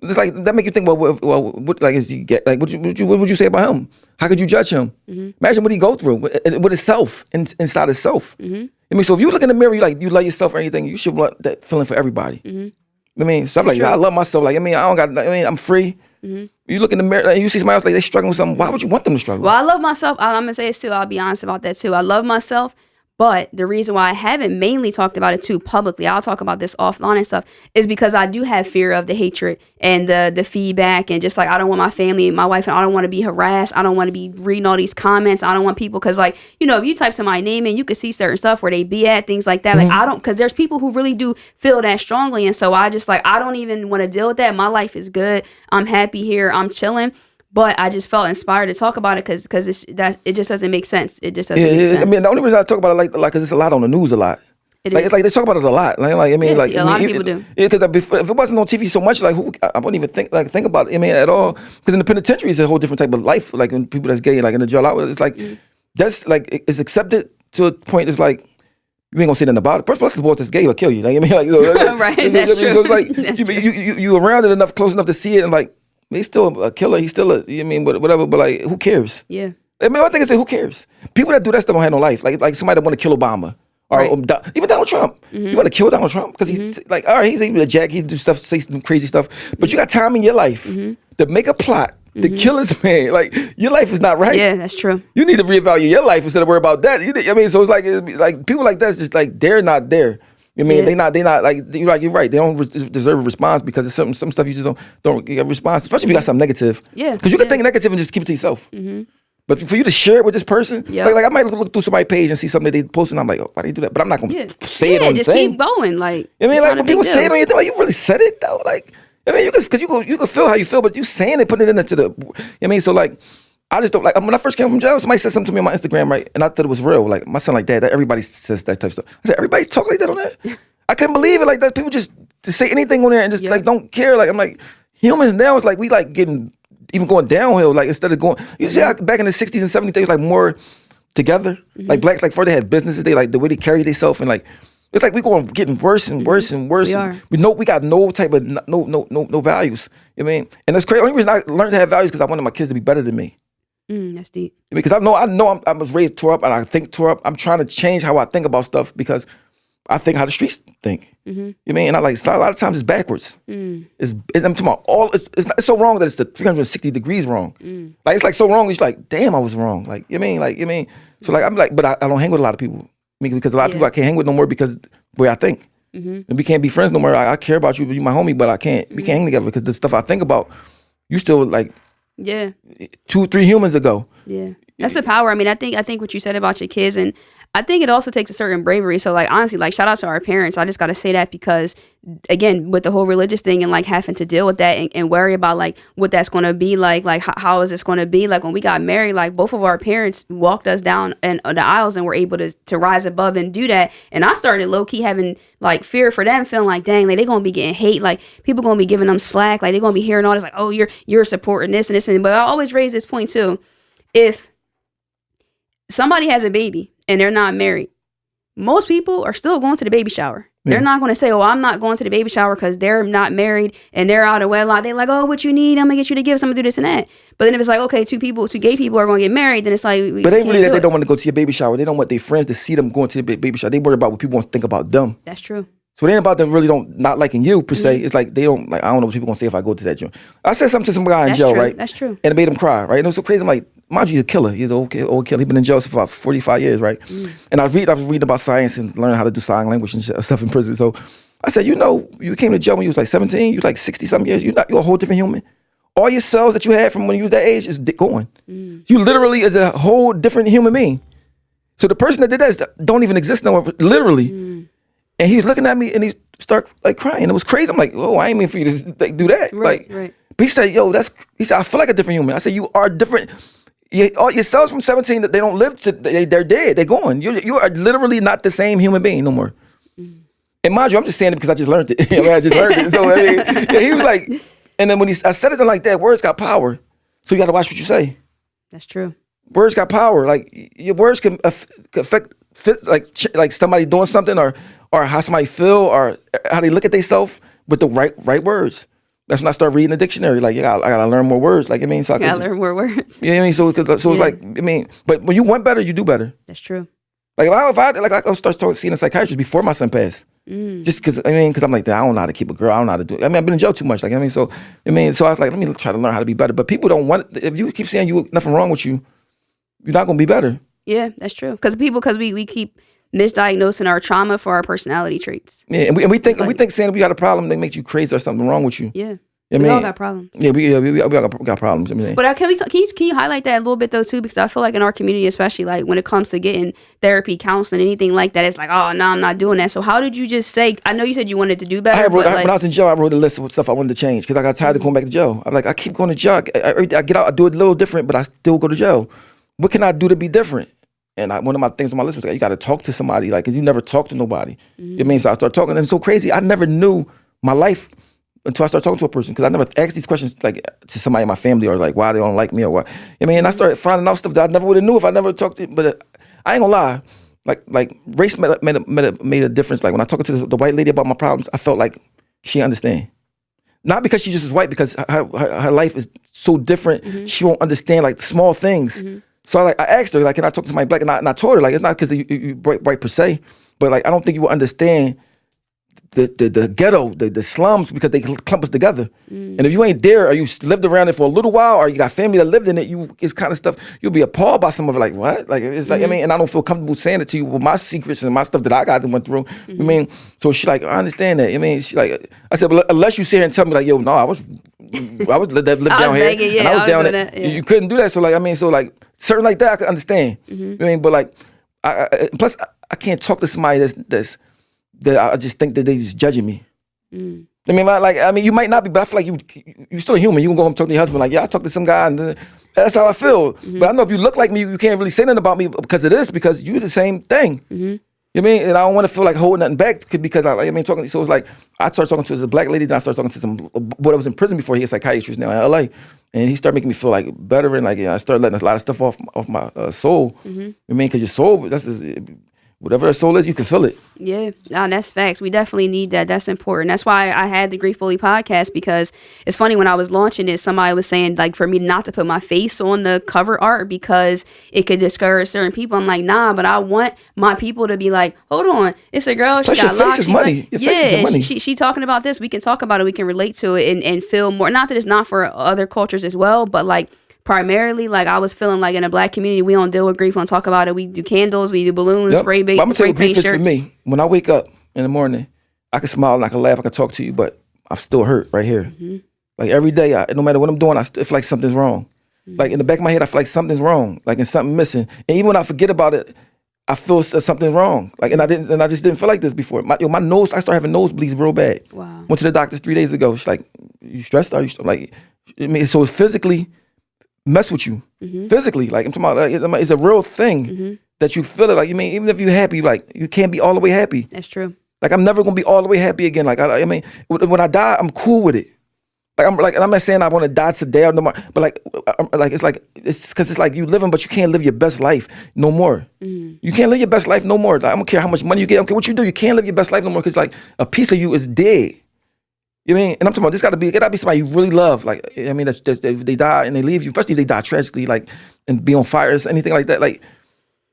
that make you think. Well, what like is he get? Like, what would you say about him? How could you judge him? Imagine what he go through with himself inside himself. I I mean, so if you look in the mirror, you love yourself or anything, you should want that feeling for everybody. I mean, so I'm like, I love myself. Like, I mean, I'm free. You look in the mirror and you see somebody else like they struggling with something. Why would you want them to struggle?
Well, I love myself. I'm gonna say this too. I'll be honest about that too. I love myself. But the reason why I haven't mainly talked about it too publicly, I'll talk about this offline and stuff, is because I do have fear of the hatred and the feedback, and just like I don't want my family and my wife, and I don't want to be harassed. I don't want to be reading all these comments. I don't want people, because like, you know, if you type somebody's name in, you can see certain stuff where they be at, things like that. Like I don't, because there's people who really do feel that strongly, and so I just like, I don't even want to deal with that. My life is good. I'm happy here. I'm chilling. But I just felt inspired to talk about it because it just doesn't make sense. It just doesn't make sense. I
mean, the only reason I talk about it like because it's a lot on the news a lot. It's like they talk about it a lot. Like I mean, like
a lot of people do.
Yeah, because if it wasn't on TV so much, like I wouldn't even think about it. I mean, at all. Because in the penitentiary, it's a whole different type of life. Like when people that's gay, like in the jail, it's like that's like it's accepted to a point. It's like you ain't gonna say nothing about it. First of all, the boy that's gay will kill you. Like I mean, like
right, that's true.
So it's like you around it enough, close enough to see it, and like. He's still a killer. He's still whatever. But like, who cares?
Yeah.
I mean, I think who cares? People that do that stuff don't have no life. Like somebody that want to kill Obama or even Donald Trump. You want to kill Donald Trump because he's like, all right, he's a jack. He do stuff, say some crazy stuff. But you got time in your life to make a plot to kill this man. Like your life is not right.
Yeah, that's true.
You need to reevaluate your life instead of worry about that. I mean, so it's like people like that is just like they're not there. I mean, they not like you're right. They don't deserve a response because it's some stuff you just don't get a response, especially if you got something negative.
Yeah,
because you can think negative and just keep it to yourself. But for you to share it with this person, like I might look through somebody's page and see something that they posted, and I'm like, oh, why they do that? But I'm not gonna say it on the thing.
Just keep going. Like
I mean, like when people say it on your thing, like you really said it though. Like I mean, you can feel how you feel, but you saying it, putting it into the. I mean, so like. I just don't like when I first came from jail. Somebody said something to me on my Instagram, right? And I thought it was real. Like my son, like that everybody says that type of stuff. I said, everybody talk like that on that. I couldn't believe it. Like that, people just say anything on there and just like don't care. Like I'm like humans now. It's like we like getting even going downhill. Like instead of going, you see how back in the '60s and '70s, they was like more together. Like blacks, like before they had businesses, they like the way they carry themselves and like it's like we going getting worse and worse and worse. We got no type of no values. You know what I mean? And it's crazy. The only reason I learned to have values because I wanted my kids to be better than me.
That's deep.
Because I know I was raised tore up and I think tore up. I'm trying to change how I think about stuff because I think how the streets think. You know what I mean? And I like a lot of times it's backwards. I'm talking about it's so wrong that it's the 360 degrees wrong. Like it's like so wrong. It's like damn, I was wrong. Like you know what I mean? So like I'm like, but I don't hang with a lot of people. I mean, because a lot of people I can't hang with no more because the way I think. And we can't be friends no more. I care about you, but you my homie, but I can't. We can't hang together because the stuff I think about, you still like. 2-3 humans ago.
That's the power. I mean, I think what you said about your kids, and I think it also takes a certain bravery. So like honestly, like shout out to our parents. I just got to say that because again, with the whole religious thing and like having to deal with that and worry about like what that's going to be like how is this going to be like when we got married, like both of our parents walked us down and the aisles and were able to rise above and do that. And I started low key having like fear for them, feeling like dang, like they gonna be getting hate, like people gonna be giving them slack, like they gonna be hearing all this like, oh, you're supporting this and this and but I always raise this point too. If somebody has a baby and they're not married, most people are still going to the baby shower. They're not going to say, oh, I'm not going to the baby shower because they're not married and they're out of wedlock. They're like, oh, what you need? I'm going to get you to give. I'm going to do this and that. But then if it's like, okay, two gay people are going to get married, then it's like,
but they really they don't want to go to your baby shower. They don't want their friends to see them going to the baby shower. They worry about what people want to think about them.
That's true.
So it ain't about them really not liking you per se. It's like they don't like. I don't know what people gonna say if I go to that gym. I said something to some guy in jail, right?
That's true.
And it made him cry, right? And it was so crazy. I'm like, mind you, he's a killer. He's an old killer. He's been in jail for about 45 years, right? And I was reading about science and learning how to do sign language and stuff in prison. So I said, you came to jail when you was like 17. You like 60 something years. You're a whole different human. All your cells that you had from when you was that age is gone. You literally is a whole different human being. So the person that did that don't even exist no more, literally. And he's looking at me and he start like crying. It was crazy. I'm like, oh, I ain't mean for you to like, do that.
Right.
But he said, he said, I feel like a different human. I said, you are different. All your cells from 17, they don't live, they're dead. They're gone. You are literally not the same human being no more. And mind you, I'm just saying it because I just learned it. I just learned it. So I mean, he was like, and then when I said it like that, words got power. So you got to watch what you say.
That's true.
Words got power. Like your words can affect like somebody doing something or how somebody feel or how they look at themselves with the right words. That's when I start reading the dictionary. Like, I gotta learn more words. Like, I mean, so I
gotta learn more words.
You know what I mean? So it's like, I mean, but when you want better, you do better.
That's true.
Like if I go start seeing a psychiatrist before my son passed. Just because I'm like, I don't know how to keep a girl. I don't know how to do it. I mean, I've been in jail too much. Like, so I was like, let me try to learn how to be better. But people don't want it. If you keep saying nothing wrong with you, you're not gonna be better.
Yeah, that's true. Because we keep misdiagnosing our trauma for our personality traits.
Yeah, and we think saying we got a problem that makes you crazy or something wrong with you.
Yeah. We all got problems.
Yeah, we all got problems.
But can you highlight that a little bit though too? Because I feel like in our community, especially like when it comes to getting therapy, counseling, anything like that, it's like, oh no, I'm not doing that. So how did you just say? I know you said you wanted to do better.
When I was in jail, I wrote a list of stuff I wanted to change because I got tired of going back to jail. I'm like, I keep going to jail. I get out, I do it a little different, but I still go to jail. What can I do to be different? And one of my things on my list was like, you got to talk to somebody, like, because you never talk to nobody. So I started talking, and it's so crazy. I never knew my life until I started talking to a person, because I never asked these questions like to somebody in my family or like why they don't like me or what. And I started finding out stuff that I never would have knew if I never talked to. But I ain't gonna lie, like race made a difference. Like when I talked to the white lady about my problems, I felt like she understand. Not because she just was white, because her life is so different. She won't understand like small things. So I asked her, like, can I talk to somebody black? And I told her, like, it's not because you white per se, but like I don't think you will understand the ghetto, the slums, because they clump us together. And if you ain't there, or you lived around it for a little while, or you got family that lived in it, it's kind of stuff, you'll be appalled by some of it. Like, what? Like, it's like, and I don't feel comfortable saying it to you with my secrets and my stuff that I got and went through. So she like, I understand that. She like, I said, but unless you sit here and tell me like, yo, no, I was lived down here, and I was down there. Yeah. You couldn't do that. So like, so like certain like that, I could understand. But like, plus I can't talk to somebody that I just think that they just judging me. You might not be, but I feel like you're still a human. You can go home and talk to your husband, like, yeah, I talked to some guy, and that's how I feel. But I know if you look like me, you can't really say nothing about me because of this, because you're the same thing. You know what I mean? And I don't want to feel like holding nothing back because talking. So it's like I started talking to a black lady, then I started talking to some boy that was in prison before. He's a psychiatrist now in LA, and he started making me feel like better, and like I started letting a lot of stuff off my soul. You know what I mean? Because your soul, whatever the soul is, you can feel it.
Yeah, no, that's facts. We definitely need that. That's important. That's why I had the Grief Bully podcast, because it's funny, when I was launching it, somebody was saying like for me not to put my face on the cover art because it could discourage certain people. I'm like, nah, but I want my people to be like, hold on, it's a girl.
Plus
she got
your face is money. Your face is money.
She talking about this. We can talk about it. We can relate to it and feel more. Not that it's not for other cultures as well, but like, primarily, like I was feeling like in a black community, we don't deal with grief. We don't talk about it. We do candles, we do balloons, spray paint,
I'm gonna tell you,
paint
grief
shirts.
is for me. When I wake up in the morning, I can smile and I can laugh, I can talk to you, but I'm still hurt right here. Like every day, no matter what I'm doing, I feel like something's wrong. Like in the back of my head, I feel like something's wrong, like and something missing. And even when I forget about it, I feel something wrong. Like, and I just didn't feel like this before. My nose, I started having nosebleeds real bad.
Wow.
Went to the doctor 3 days ago. She's like, you stressed? Are you like? So it's physically mess with you physically, like I'm talking about, like, it's a real thing that you feel it. Like, even if you're happy, like you can't be all the way happy.
That's true.
Like I'm never gonna be all the way happy again. Like when I die, I'm cool with it. Like and I'm not saying I want to die today or no more, but it's because it's like you living, but you can't live your best life no more. You can't live your best life no more. Like, I don't care how much money you get, I don't care what you do, you can't live your best life no more, because like a piece of you is dead. You know what I mean? And I'm talking about, it gotta be somebody you really love. Like, if they die and they leave you, especially if they die tragically, like, and be on fire or anything like that. Like,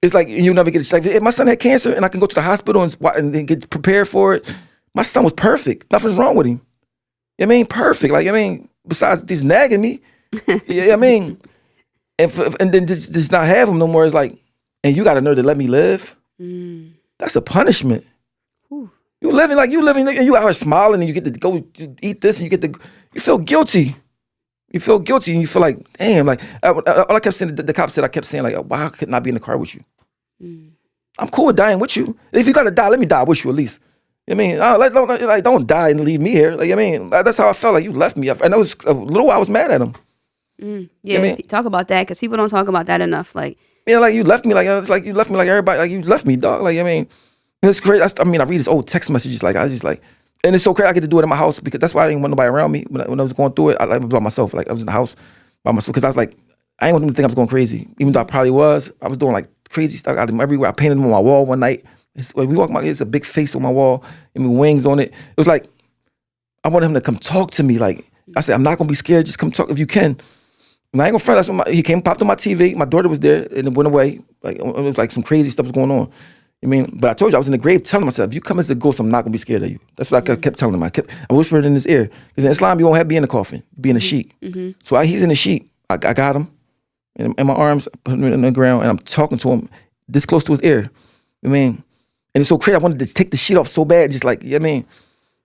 it's like you never get it. Like, if my son had cancer and I can go to the hospital and get prepared for it, my son was perfect. Nothing's wrong with him. You know what I mean? Perfect. Like, besides just nagging me. You know what I mean? And then just not have him no more is like, and you got to know to let me live. That's a punishment. You living, and you out here smiling, and you get to go eat this, and you feel guilty. You feel guilty, and you feel like, damn, like, all I kept saying, the cop said, I kept saying, like, why couldn't I be in the car with you? I'm cool with dying with you. If you gotta die, let me die with you at least. You know what I mean? Don't die and leave me here. Like, that's how I felt, like you left me. And it was a little while I was mad at him.
Yeah, you know talk about that, because people don't talk about that enough. Like,
yeah, like you left me, like you left me, like everybody, like you left me, dog. Like, and it's crazy. I read his old text messages. Like, I just like, and it's so crazy. I get to do it in my house, because that's why I didn't want nobody around me when I was going through it. I was by myself. Like, I was in the house by myself, because I was like, I didn't want them to think I was going crazy, even though I probably was. I was doing like crazy stuff. I got them everywhere. I painted them on my wall one night. When we walk, it's a big face on my wall and wings on it. It was like, I wanted him to come talk to me. Like, I said, I'm not gonna be scared. Just come talk if you can. And I ain't gonna front. That's when he came, popped on my TV. My daughter was there, and it went away. Like it was like some crazy stuff was going on. I mean, but I told you I was in the grave telling myself, if you come as a ghost, I'm not gonna be scared of you. That's what I kept telling him. I whispered in his ear. Because in Islam, you won't have to be in the coffin, be in the sheet. So he's in the sheet. I got him in my arms, put him in the ground, and I'm talking to him this close to his ear. I mean, and it's so crazy. I wanted to take the sheet off so bad, just like, you know what I mean?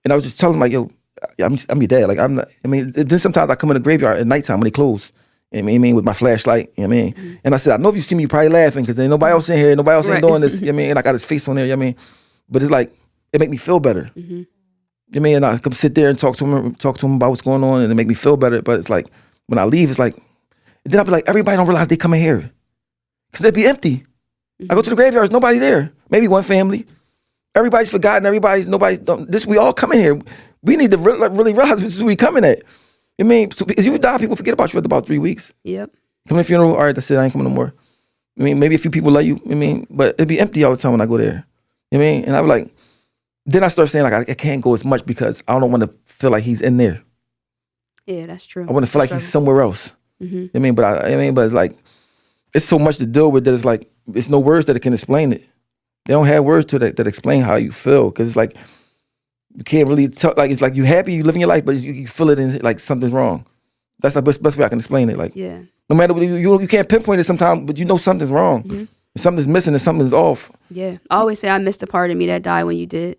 And I was just telling him, like, yo, I'm your dad. Like, I'm not, I mean, then sometimes I come in the graveyard at nighttime when they close. You know what I mean, with my flashlight, you know what I mean? And I said, I know if you see me, you probably laughing because there's nobody else in here, nobody else ain't doing this, you know what I mean? And I got his face on there, you know what I mean? But it's like, it make me feel better. You know what I mean? And I come sit there and talk to him about what's going on and it make me feel better. But it's like, when I leave, it's like, then I'll be like, everybody don't realize they come in here. Because they'd be empty. I go to the graveyard, there's nobody there. Maybe one family. Everybody's forgotten, we all come in here. We need to really realize this is where we coming at. I mean, so because you die, people forget about you after about 3 weeks.
Yep.
Come to the funeral, all right, that's it, I ain't coming no more. I mean, maybe a few people love you, I mean, but it'd be empty all the time when I go there. You know what I mean? And I was like, then I start saying, like, I can't go as much because I don't want to feel like he's in there.
Yeah, that's true.
I want to feel like he's somewhere else. You know what I mean? But it's like, it's so much to deal with that it's like, it's no words that can explain it. They don't have words to that explain how you feel. Because it's like, you can't really tell, like, it's like you happy, you living your life, but you feel it in like something's wrong. That's the best way I can explain it. Like,
yeah.
No matter what, you can't pinpoint it sometimes, but you know something's wrong. Something's missing and something's off.
Yeah. I always say I missed a part of me that died when you did.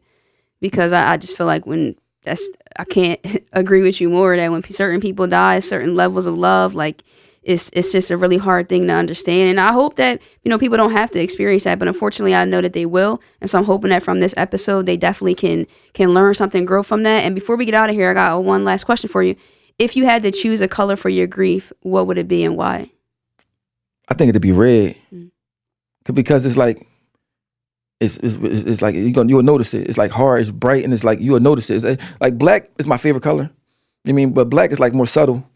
Because I just feel like I can't agree with you more that when certain people die, certain levels of love, like, it's just a really hard thing to understand. And I hope that, people don't have to experience that, but unfortunately I know that they will. And so I'm hoping that from this episode, they definitely can learn something, grow from that. And before we get out of here, I got one last question for you. If you had to choose a color for your grief, what would it be and why?
I think it'd be red. Because it's like, it's like, you'll notice it. It's like hard, it's bright, and it's like, you'll notice it. It's like black is my favorite color. I mean, but black is like more subtle.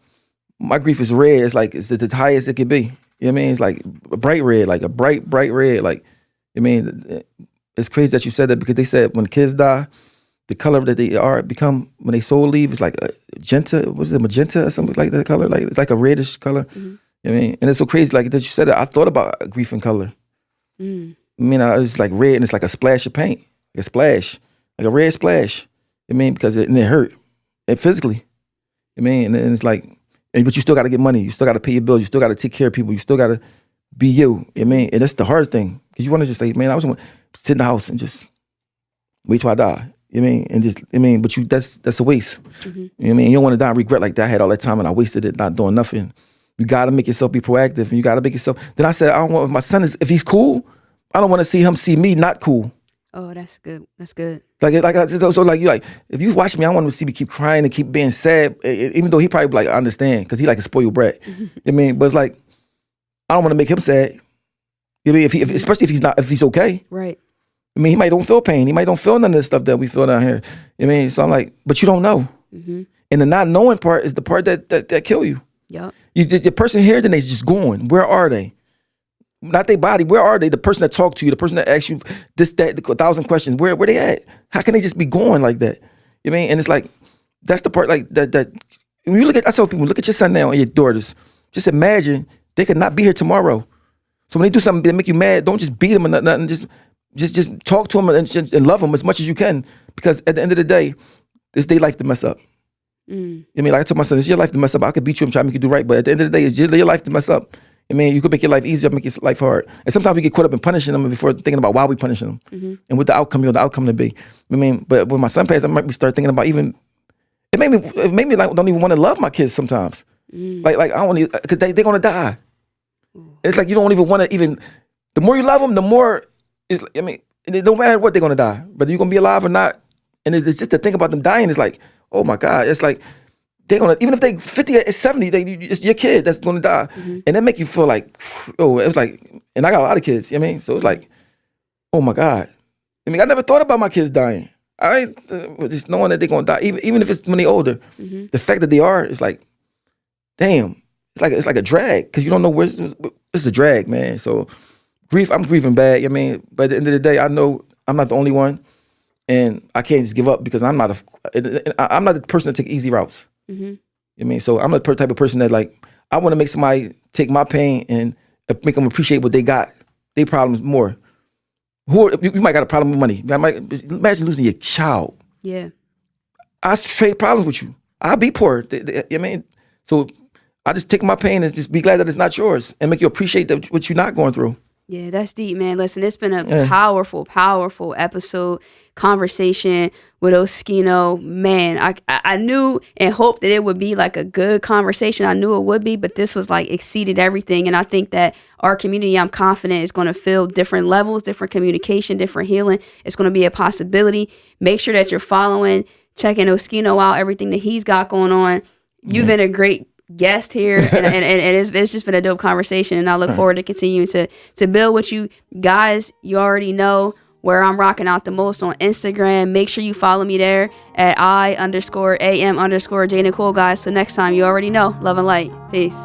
My grief is red. It's like, it's the highest it could be. You know what I mean? It's like a bright red, like a bright red. Like, I mean, it's crazy that you said that because they said when kids die, the color that they become when they soul leave is like a magenta or something like that color? Like, it's like a reddish color. You know what I mean? And it's so crazy like that you said that. I thought about grief and color. I mean, it's like red and it's like a splash of paint. Like a splash. Like a red splash. I mean, because it hurt. And physically. I mean, and it's like, but you still got to get money. You still got to pay your bills. You still got to take care of people. You still got to be you. I mean, and that's the hard thing. Because you want to just say, man, I was want to sit in the house and just wait till I die. You know what I mean? And just, I mean, but that's a waste. You know what I mean? You don't want to die and regret like that. I had all that time and I wasted it not doing nothing. You got to make yourself be proactive. And you got to make yourself. Then I said, I don't want, if my son if he's cool, I don't want to see him see me not cool.
Oh, that's good. That's good.
So like you like if you watch me, I want him to see me keep crying and keep being sad, even though he probably like understand because he like a spoiled brat. I mean, but it's like I don't want to make him sad. You know, especially if he's okay.
Right.
I mean, he might don't feel pain. He might don't feel none of this stuff that we feel down here. I mean, so I'm like, but you don't know. And the not knowing part is the part that kill you.
Yep.
The person here, then they's just going. Where are they? Not their body. Where are they? The person that talked to you, the person that asked you this, that, 1,000 questions. Where they at? How can they just be going like that? You know what I mean? And it's like, that's the part like that when you look at, I tell people, look at your son now and your daughters. Just imagine they could not be here tomorrow. So when they do something that make you mad, don't just beat them or nothing. Just talk to them and love them as much as you can. Because at the end of the day, it's their life to mess up. I mean, like I told my son, it's your life to mess up. I could beat you and try to make you do right. But at the end of the day, it's your life to mess up. I mean, you could make your life easier, make your life hard. And sometimes we get caught up in punishing them before thinking about why we punishing them and what the outcome to be. I mean, but when my son passed, I might start thinking about even, it made me like don't even want to love my kids sometimes. Like I don't want to, because they're going to die. It's like you don't even want to even, the more you love them, the more, I mean, it don't matter what they're going to die, whether you're going to be alive or not. And it's just to think about them dying is like, oh my God, it's like, they're gonna, even if they 50 or 70, it's your kid that's gonna die. And that make you feel like, oh, it was like, and I got a lot of kids, you know what I mean? So it's like, oh my God. I mean, I never thought about my kids dying. I ain't, just knowing that they're gonna die, even if it's when they're older. The fact that they are, it's like, damn, it's like a drag, because you don't know where, it's a drag, man. So I'm grieving bad, you know what I mean? But at the end of the day, I know I'm not the only one, and I can't just give up because I'm not the person that take easy routes. You know what I mean? So I'm the type of person that like, I want to make somebody take my pain and make them appreciate what they got, their problems more. You might got a problem with money. Imagine losing your child.
Yeah.
I trade problems with you. I'll be poor. I mean, so I just take my pain and just be glad that it's not yours and make you appreciate what you're not going through.
Yeah, that's deep, man. Listen, it's been a powerful, powerful episode, conversation with Oschino. Man, I knew and hoped that it would be like a good conversation. I knew it would be, but this was like exceeded everything. And I think that our community, I'm confident, is going to feel different levels, different communication, different healing. It's going to be a possibility. Make sure that you're following, checking Oschino out, everything that he's got going on. You've been a great guest here, and it's just been a dope conversation, and I look forward to continuing to build with you guys. You already know where I'm rocking out the most on Instagram. Make sure you follow me there at I_am_J.Nicole, guys. So next time, you already know. Love and light. Peace.